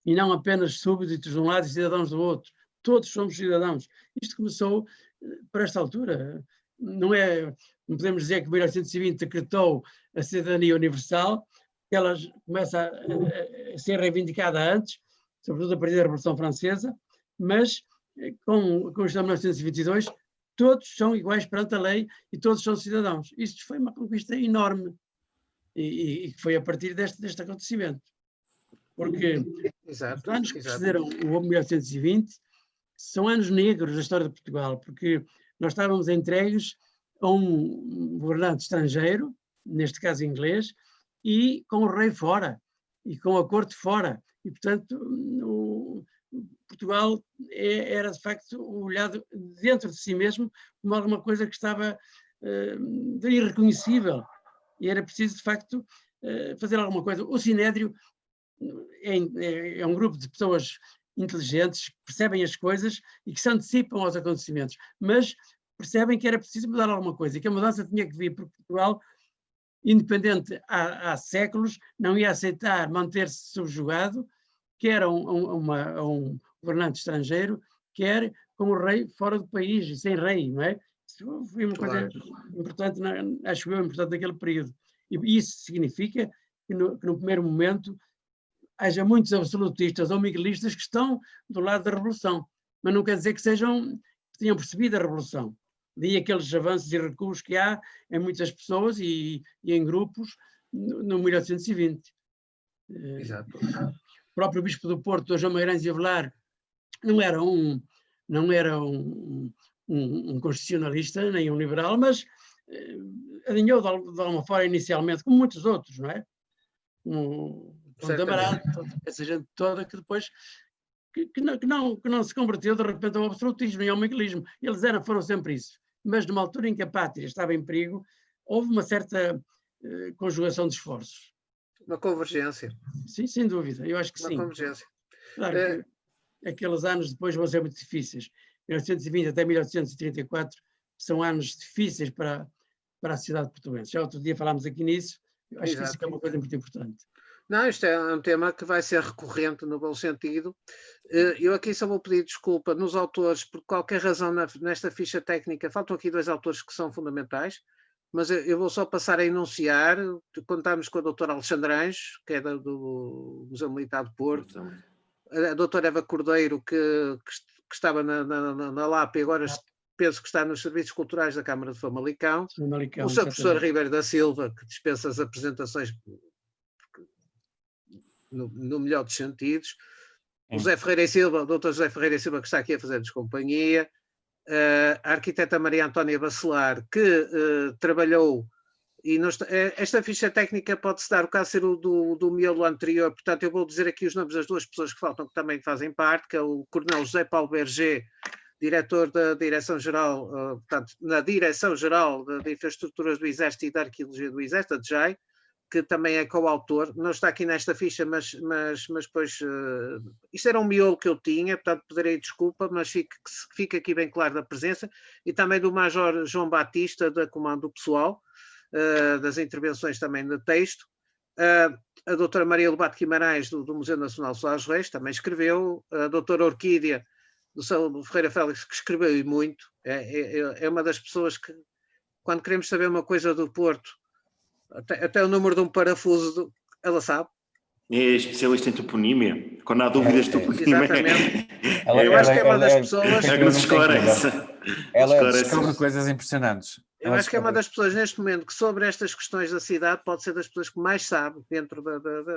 e não apenas súbditos de um lado e cidadãos do outro. Todos somos cidadãos. Isto começou para esta altura. Não podemos dizer que 1820 decretou a cidadania universal, que ela começa a ser reivindicada antes, sobretudo a partir da Revolução Francesa, mas com a Constituição de 1922 todos são iguais perante a lei e todos são cidadãos. Isto foi uma conquista enorme e foi a partir deste acontecimento. Porque os anos que precederam o 1920 são anos negros da história de Portugal, porque nós estávamos entregues a um governante estrangeiro, neste caso inglês, e com o rei fora, e com a corte fora. E, portanto, Portugal era, de facto, olhado dentro de si mesmo como alguma coisa que estava irreconhecível. E era preciso, de facto, fazer alguma coisa. O Sinédrio é um grupo de pessoas inteligentes, que percebem as coisas e que se antecipam aos acontecimentos, mas percebem que era preciso mudar alguma coisa e que a mudança tinha que vir, porque Portugal, independente há séculos, não ia aceitar manter-se subjugado, quer a um governante estrangeiro, quer com o rei fora do país e sem rei, não é? Isso foi uma coisa importante, acho eu, importante naquele período. E isso significa que no primeiro momento haja muitos absolutistas ou miguelistas que estão do lado da Revolução, mas não quer dizer que tenham percebido a Revolução. Daí aqueles avanços e recuos que há em muitas pessoas e em grupos no 1820. Exato. O próprio Bispo do Porto, Dom João Magalhães e Avelar, não era um constitucionalista, nem um liberal, mas alinhou de alguma forma inicialmente, como muitos outros, não é? Essa gente toda que depois que não se converteu de repente ao absolutismo e ao miguelismo. Eles foram sempre isso. Mas numa altura em que a pátria estava em perigo, houve uma certa conjugação de esforços. Uma convergência. Sim, sem dúvida, eu acho que sim. Uma convergência. Claro que aqueles anos depois vão ser muito difíceis. 1920 até 1834 são anos difíceis para a sociedade portuguesa. Já outro dia falámos aqui nisso, eu acho que isso é uma coisa muito importante. Não, isto é um tema que vai ser recorrente no bom sentido. Eu aqui só vou pedir desculpa nos autores, por qualquer razão nesta ficha técnica, faltam aqui 2 autores que são fundamentais, mas eu vou só passar a enunciar. Contamos com a doutora Alexandra Anjos, que é do Museu Militar de Porto, a doutora Eva Cordeiro, que estava na LAP e agora penso que está nos Serviços Culturais da Câmara de Famalicão, o Sr. Professor Ribeiro da Silva, que dispensa as apresentações no melhor dos sentidos, o José Ferreira e Silva, o Dr. José Ferreira e Silva, que está aqui a fazer-nos companhia, a arquiteta Maria Antónia Bacelar, que trabalhou, e esta ficha técnica pode-se dar o caso ser o do miolo anterior, portanto eu vou dizer aqui os nomes das 2 pessoas que faltam, que também fazem parte, que é o Coronel José Paulo Berger, diretor da Direção-Geral, portanto, na Direção-Geral de Infraestruturas do Exército e da Arqueologia do Exército, a DGEI, que também é coautor, não está aqui nesta ficha, mas depois, isto era um miolo que eu tinha, portanto pedirei desculpa, mas fica aqui bem claro da presença, e também do Major João Batista, da Comando Pessoal, das intervenções também no texto, a doutora Maria Lobato Guimarães, do Museu Nacional Soares Reis, também escreveu, a doutora Orquídea, do Salão Ferreira Félix, que escreveu e muito, é uma das pessoas que, quando queremos saber uma coisa do Porto, Até o número de um parafuso, ela sabe. É especialista em toponímia. Quando há dúvidas de toponímia. Exatamente. Eu acho que é uma das pessoas. É que nos esclarece. Ela descobre coisas impressionantes. Eu acho que é uma das pessoas neste momento que sobre estas questões da cidade pode ser das pessoas que mais sabe dentro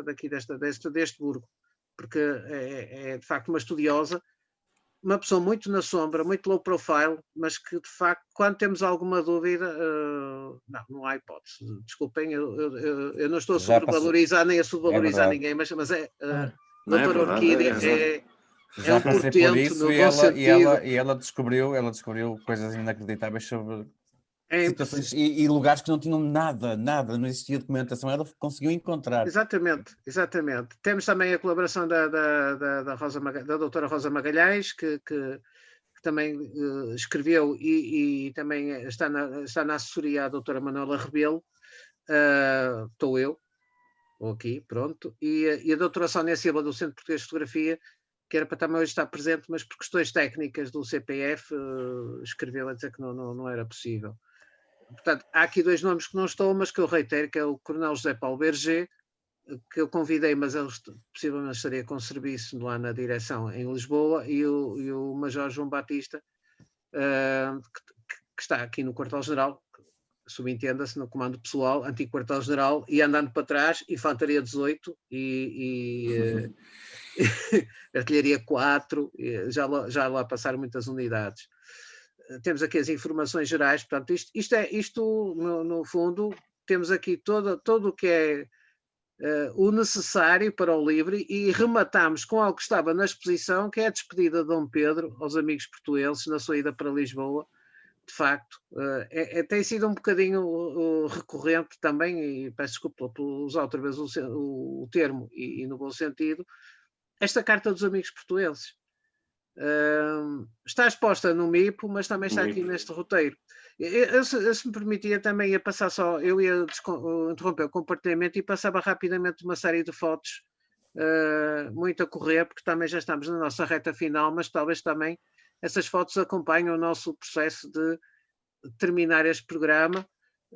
daqui deste burgo, porque é de facto uma estudiosa, uma pessoa muito na sombra, muito low profile, mas que de facto quando temos alguma dúvida, não há hipótese. Desculpem, eu não estou a sobrevalorizar nem a subvalorizar ninguém, mas a doutora Orquídea é um portento no bom sentido. E ela descobriu coisas inacreditáveis sobre situações impossível. e lugares que não tinham nada, não existia documentação, ela conseguiu encontrar. Exatamente. Temos também a colaboração da doutora Rosa Magalhães, que também escreveu e também está na assessoria a doutora Manuela Rebelo, estou eu, aqui, pronto, e a doutora Sónia Silva do Centro Português de Fotografia, que era para também hoje estar presente, mas por questões técnicas do CPF escreveu a dizer que não era possível. Portanto, há aqui 2 nomes que não estão, mas que eu reitero, que é o Coronel José Paulo Berger, que eu convidei, mas ele possivelmente estaria com serviço lá na direção em Lisboa, e o Major João Batista, que está aqui no Quartel-General, subentenda-se no comando pessoal, antigo Quartel-General, e andando para trás, Infantaria 18 e Artilharia 4, já lá passaram muitas unidades. Temos aqui as informações gerais, portanto, isto no fundo, temos aqui todo o que é o necessário para o livro, e rematamos com algo que estava na exposição, que é a despedida de Dom Pedro aos amigos portuenses na sua ida para Lisboa. De facto, tem sido um bocadinho recorrente também, e peço desculpa por usar outra vez o termo, e no bom sentido, esta carta dos amigos portuenses. Está exposta no MIPO, mas também está aqui neste roteiro. Se me permitia, também ia passar só, eu ia interromper o compartilhamento e passava rapidamente uma série de fotos, muito a correr, porque também já estamos na nossa reta final, mas talvez também essas fotos acompanhem o nosso processo de terminar este programa,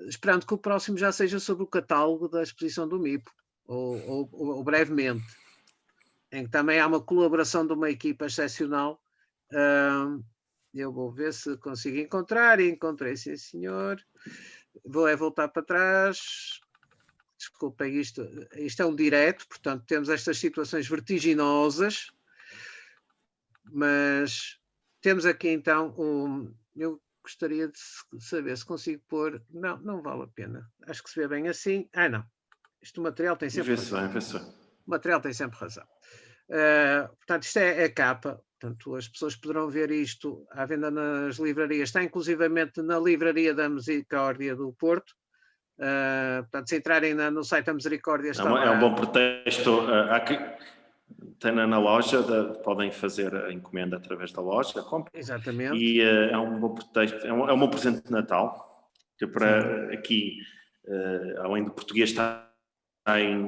esperando que o próximo já seja sobre o catálogo da exposição do MIPO, ou brevemente, em que também há uma colaboração de uma equipa excepcional. Eu vou ver se consigo encontrar, e encontrei, sim senhor. Vou voltar para trás. Desculpem, isto é um direto, portanto temos estas situações vertiginosas, mas temos aqui então, eu gostaria de saber se consigo pôr, não vale a pena, acho que se vê bem assim, não, o material tem sempre razão. O material tem sempre razão. Portanto, isto é a capa, portanto, as pessoas poderão ver isto à venda nas livrarias, está inclusivamente na livraria da Misericórdia do Porto. Portanto, se entrarem no site da Misericórdia está lá. É um bom pretexto. Tem na loja, podem fazer a encomenda através da loja, compra. Exatamente. E é um bom pretexto, é um bom presente de Natal, que para aqui, além do português, está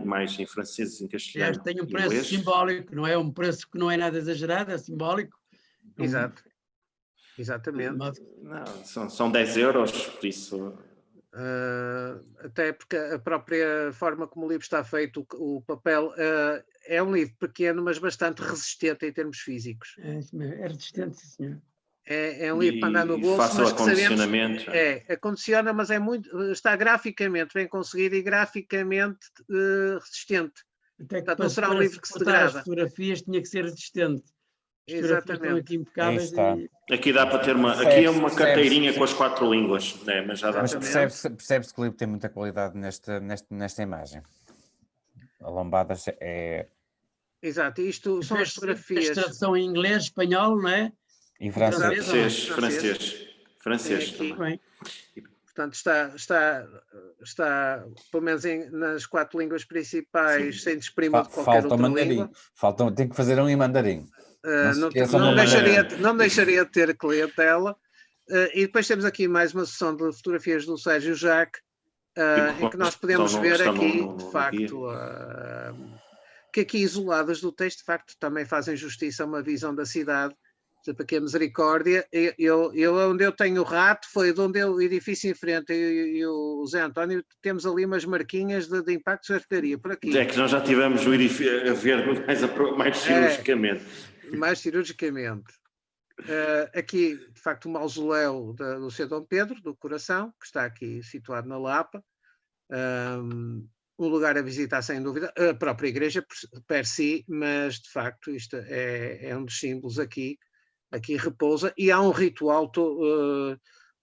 mais em francês, em castelhano. Tem um preço simbólico, não é um preço que não é nada exagerado, é simbólico. Exato. Exatamente. Não, são 10 euros, por isso. Até porque a própria forma como o livro está feito, o papel, é um livro pequeno, mas bastante resistente em termos físicos. É resistente, sim, senhor. É um livro para andar no bolso, fácil mas que acondicionamento. Acondiciona, mas está graficamente bem conseguido e graficamente resistente. Até que portanto, não será um livro que se degrada. As fotografias tinha que ser resistente. As exatamente. Aqui impecáveis. Aqui dá para ter aqui é uma carteirinha com as 4 línguas, mas já dá. Mas percebe-se que o livro tem muita qualidade nesta imagem. A lombada é... Exato, isto são as fotografias. A tradução em inglês, espanhol, não é? Em francês. Francês também. Portanto, está pelo menos nas 4 línguas principais, sem desprimo de qualquer outra língua. Tem que fazer um em mandarim. Não deixaria de ter clientela. E depois temos aqui mais uma sessão de fotografias do Sérgio Jacques, em que nós podemos ver aqui, de facto, que aqui isoladas do texto, de facto, também fazem justiça a uma visão da cidade exemplo, aqui a Misericórdia, onde eu tenho o rato, foi de onde o edifício em frente, e o Zé António, temos ali umas marquinhas de impacto de artilharia, por aqui. É que nós já tivemos o edifício a ver mais cirurgicamente. Mais cirurgicamente. Aqui, de facto, o mausoléu do Sr. Dom Pedro, do Coração, que está aqui situado na Lapa. Um lugar a visitar, sem dúvida, a própria igreja per si, mas, de facto, isto é um dos símbolos aqui repousa, e há um ritual,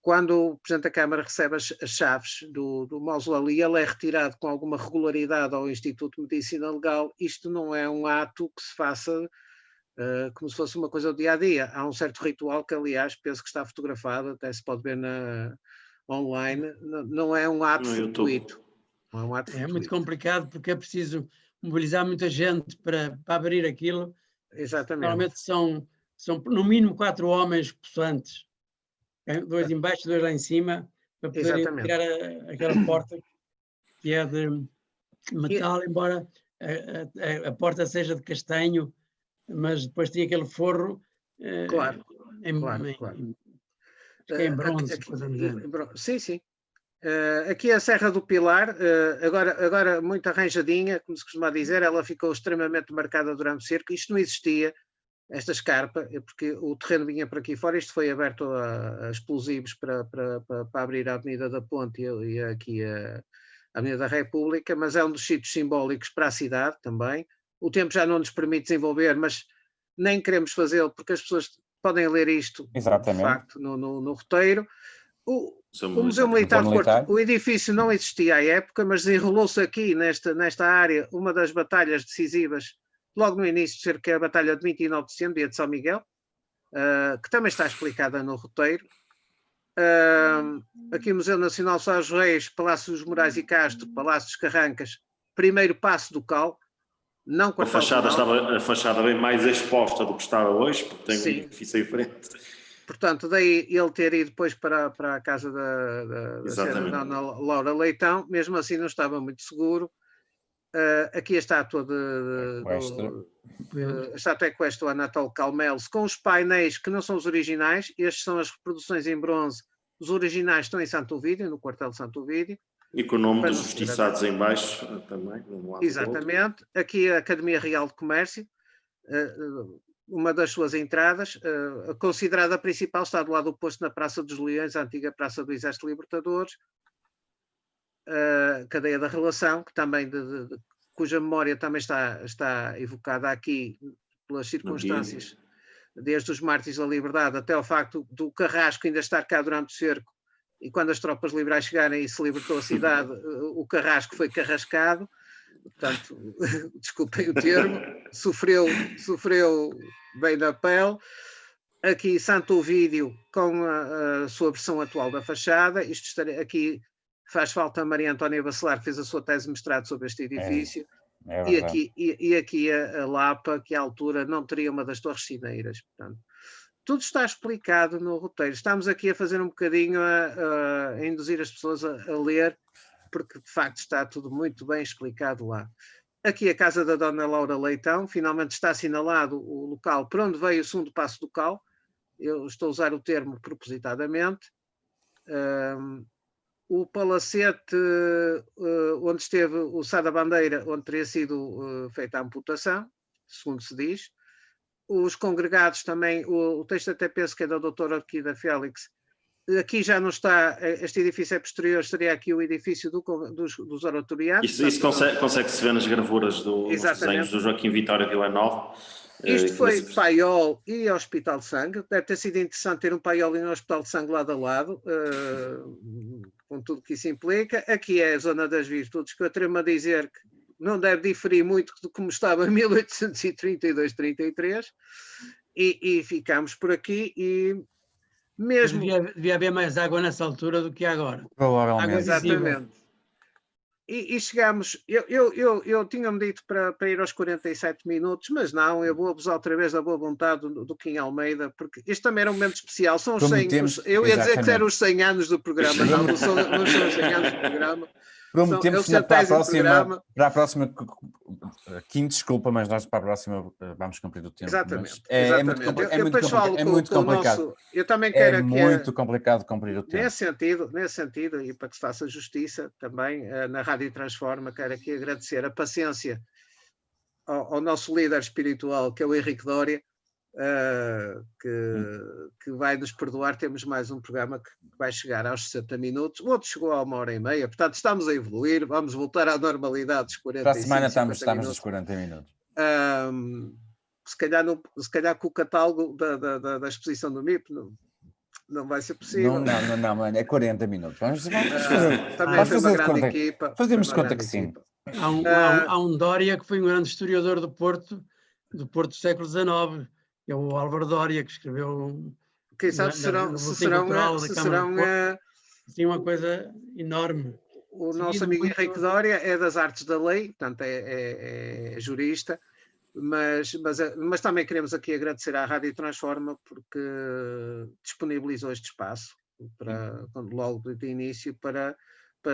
quando o Presidente da Câmara recebe as chaves do mausoléu e ele é retirado com alguma regularidade ao Instituto de Medicina Legal, isto não é um ato que se faça como se fosse uma coisa do dia-a-dia. Há um certo ritual que, aliás, penso que está fotografado, até se pode ver online, não é um ato fortuito. É muito complicado porque é preciso mobilizar muita gente para abrir aquilo. Exatamente. Normalmente são no mínimo 4 homens possantes, 2 em baixo, 2 lá em cima, para poderem tirar aquela porta que é de metal, embora a porta seja de castanho, mas depois tem aquele forro claro. em bronze. Sim. Aqui a Serra do Pilar, agora muito arranjadinha, como se costuma dizer, ela ficou extremamente marcada durante o cerco. Isto não existia, esta escarpa, porque o terreno vinha para aqui fora. Isto foi aberto a explosivos para abrir a Avenida da Ponte e aqui a Avenida da República, mas é um dos sítios simbólicos para a cidade também. O tempo já não nos permite desenvolver, mas nem queremos fazê-lo, porque as pessoas podem ler isto, exatamente, de facto, no roteiro. O Museu Militar de Porto, o edifício não existia à época, mas desenrolou-se aqui, nesta área, uma das batalhas decisivas, logo no início, cerca da Batalha de 29 de Setembro, dia de São Miguel, que também está explicada no roteiro. Aqui o Museu Nacional São Jorge Reis, Palácio dos Moraes e Castro, Palácio dos Carrancas, primeiro passo do Cal, não com a fachada bem mais exposta do que está hoje, porque tem um edifício diferente. Portanto, daí ele ter ido depois para a casa da senhora Laura Leitão, mesmo assim não estava muito seguro. Aqui a estátua a estátua equestre do Anatole Calmelos, com os painéis que não são os originais. Estes são as reproduções em bronze. Os originais estão em Santo Ovídio, no quartel de Santo Ovídio. E com o nome dos justiçados em baixo também. Exatamente. Aqui a Academia Real de Comércio, uma das suas entradas, considerada a principal, está do lado oposto na Praça dos Leões, a antiga Praça do Exército Libertadores, Cadeia da Relação, que também cuja memória também está evocada aqui pelas circunstâncias, desde os mártires da liberdade até ao facto do Carrasco ainda estar cá durante o cerco, e quando as tropas liberais chegarem e se libertou a cidade, o Carrasco foi carrascado. Portanto, desculpem o termo, sofreu bem na pele. Aqui Santo Ovídio com a sua versão atual da fachada. Aqui faz falta a Maria Antónia Bacelar, que fez a sua tese de mestrado sobre este edifício. E aqui a Lapa, que à altura não teria uma das torres sineiras. Portanto, tudo está explicado no roteiro. Estamos aqui a fazer um bocadinho, a induzir as pessoas a ler, porque de facto está tudo muito bem explicado lá. Aqui a casa da Dona Laura Leitão, finalmente está assinalado o local para onde veio o segundo passo do Cal. Eu estou a usar o termo propositadamente. O palacete onde esteve o Sá da Bandeira, onde teria sido feita a amputação, segundo se diz. Os congregados também, o texto até penso que é da doutora Orquídea Félix. Aqui já não está, este edifício é posterior, estaria aqui o edifício dos oratorianos. Isso consegue-se ver nas gravuras dos desenhos do Joaquim Vitória Villanova. Isto foi paiol e Hospital de Sangue. Deve ter sido interessante ter um paiol e um Hospital de Sangue lado a lado, com tudo que isso implica. Aqui é a Zona das Virtudes, que eu atrevo-me a dizer que não deve diferir muito de como estava em 1832-33. E ficamos por aqui e... Mesmo... Devia haver mais água nessa altura do que agora. Provavelmente. Exatamente. E chegamos... Eu tinha-me dito para ir aos 47 minutos, mas não, eu vou abusar outra vez da boa vontade do Kim Almeida, porque este também era um momento especial. São os 100... Eu ia dizer que eram os 100 anos do programa, não são os 100 anos do programa. Prometemos que para a próxima quinta, desculpa, mas nós para a próxima vamos cumprir o tempo. Exatamente. É muito complicado. Eu também quero é muito complicado cumprir o tempo. Nesse sentido, e para que se faça justiça também, na Rádio Transforma, quero aqui agradecer a paciência ao nosso líder espiritual, que é o Henrique Dória, que vai nos perdoar. Temos mais um programa que vai chegar aos 60 minutos, o outro chegou a 1h30, portanto estamos a evoluir, vamos voltar à normalidade dos 45 para a semana estamos minutos. nos 40 minutos. Se calhar com o catálogo da exposição do MIP não vai ser possível. Não, mano, é 40 minutos. Vamos também foi uma grande equipa. Fazemos de conta que sim. Há um Dória que foi um grande historiador do Porto do século XIX, que é o Álvaro Dória, que escreveu... Quem sabe se serão Tem uma coisa enorme. O nosso amigo Henrique Dória é das artes da lei, portanto é jurista, mas também queremos aqui agradecer à Rádio Transforma porque disponibilizou este espaço logo de início para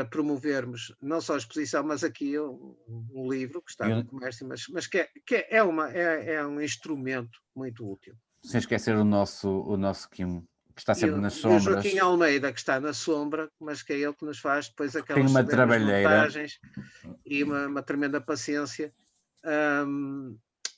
promovermos não só a exposição, mas aqui um livro que está no comércio, mas que é um instrumento muito útil. Sem esquecer o nosso Kim, que está sempre nas sombras. E o Joaquim Almeida, que está na sombra, mas que é ele que nos faz depois aquelas montagens e uma tremenda paciência.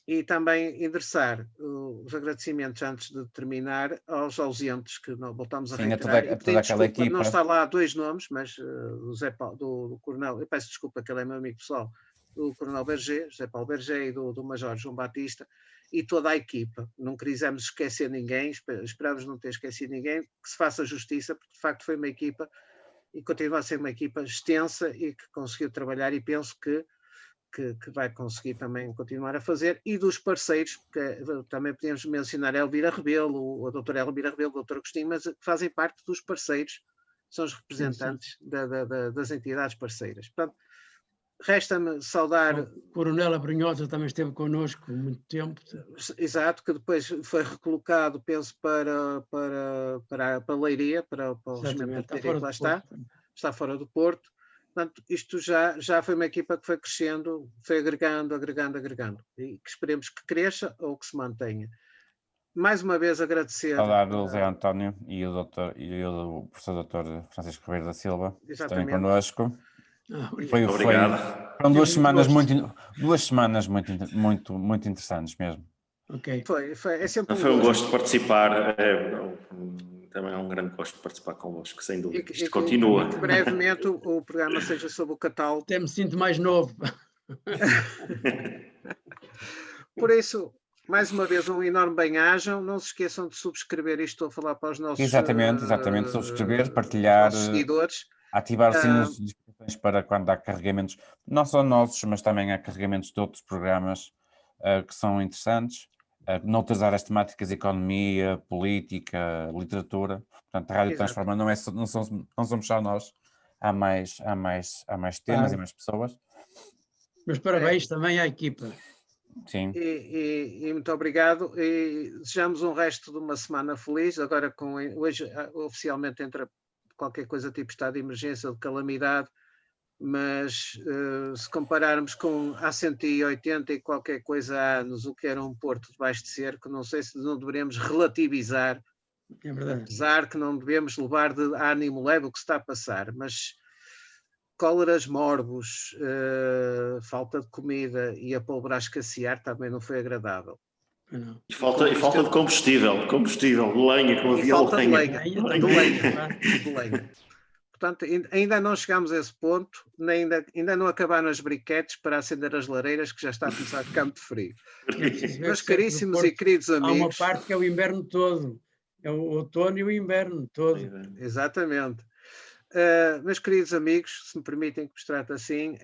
E também endereçar os agradecimentos antes de terminar aos ausentes, que não voltamos a reiterar. Toda aquela equipa. Não está lá 2 nomes, mas do Coronel, eu peço desculpa que ele é meu amigo pessoal, do Coronel Berger, José Paulo Berger, e do Major João Batista, e toda a equipa. Não quisemos esquecer ninguém, esperamos não ter esquecido ninguém, que se faça justiça, porque de facto foi uma equipa, e continua a ser uma equipa extensa e que conseguiu trabalhar, e penso que vai conseguir também continuar a fazer, e dos parceiros, porque também podemos mencionar a Elvira Rebelo, a doutora Elvira Rebelo, o doutor Agostinho, mas que fazem parte dos parceiros, são os representantes das entidades parceiras. Portanto, resta-me saudar... O Coronel Abrunhosa também esteve connosco muito tempo. Exato, que depois foi recolocado, penso, para a Leiria, para o regimento de artilharia que lá está fora do Porto. Portanto, isto já foi uma equipa que foi crescendo, foi agregando, e que esperemos que cresça ou que se mantenha. Mais uma vez agradecer... Saudar o Zé António e o professor doutor Francisco Ribeiro da Silva, que estão connosco. Obrigado. Foram 2 semanas muito interessantes mesmo. Okay. É sempre foi um gosto de participar. Também é um grande gosto de participar convosco, sem dúvida. Isto continua. Que brevemente o programa seja sobre o catálogo. Até me sinto mais novo. Por isso, mais uma vez, um enorme bem-ajam. Não se esqueçam de subscrever isto. Estou a falar para os nossos Exatamente. Subscrever, partilhar, seguidores. Ativar os sinos de notificações para quando há carregamentos, não só nossos, mas também há carregamentos de outros programas que são interessantes. Noutras áreas temáticas, economia, política, literatura. Portanto, a Rádio Transforma não somos só nós, há mais temas e mais pessoas. Mas parabéns também à equipa. Sim. E muito obrigado, e desejamos um resto de uma semana feliz. Agora, hoje oficialmente entra qualquer coisa tipo estado de emergência, de calamidade, mas se compararmos com há 180 e qualquer coisa anos, o que era um Porto debaixo de cerco, não sei se não deveremos relativizar, apesar que não devemos levar de ânimo leve o que se está a passar, mas cóleras, morbos, falta de comida e a pólvora a escassear também não foi agradável. Não. E falta de combustível, lenha, que não havia lenha. De lenha. Portanto, ainda não chegámos a esse ponto, ainda não acabaram as briquetes para acender as lareiras, que já está a começar a ficar muito frio. Meus caríssimos e queridos amigos... Há uma parte que é o inverno todo, é o outono e o inverno todo. Exatamente. Meus queridos amigos, se me permitem que vos trate assim,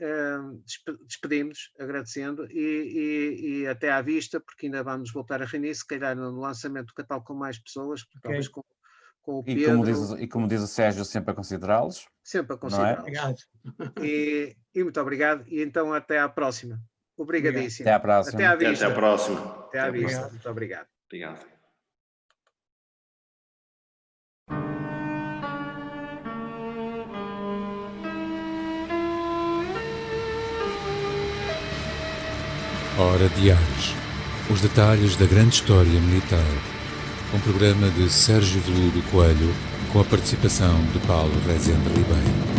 despedimos, agradecendo, e até à vista, porque ainda vamos voltar a reunir, se calhar no lançamento do catálogo com mais pessoas, talvez com o Pedro. E como diz o Sérgio, sempre a considerá-los. Sempre a considerá-los. E muito obrigado, e então até à próxima. Obrigadíssimo. Até à próxima. Até à vista. Até à próxima. Até à vista. Muito obrigado. Obrigado. Hora de Ares. Os detalhes da grande história militar. Um programa de Sérgio Veludo Coelho, com a participação de Paulo Rezende Ribeiro.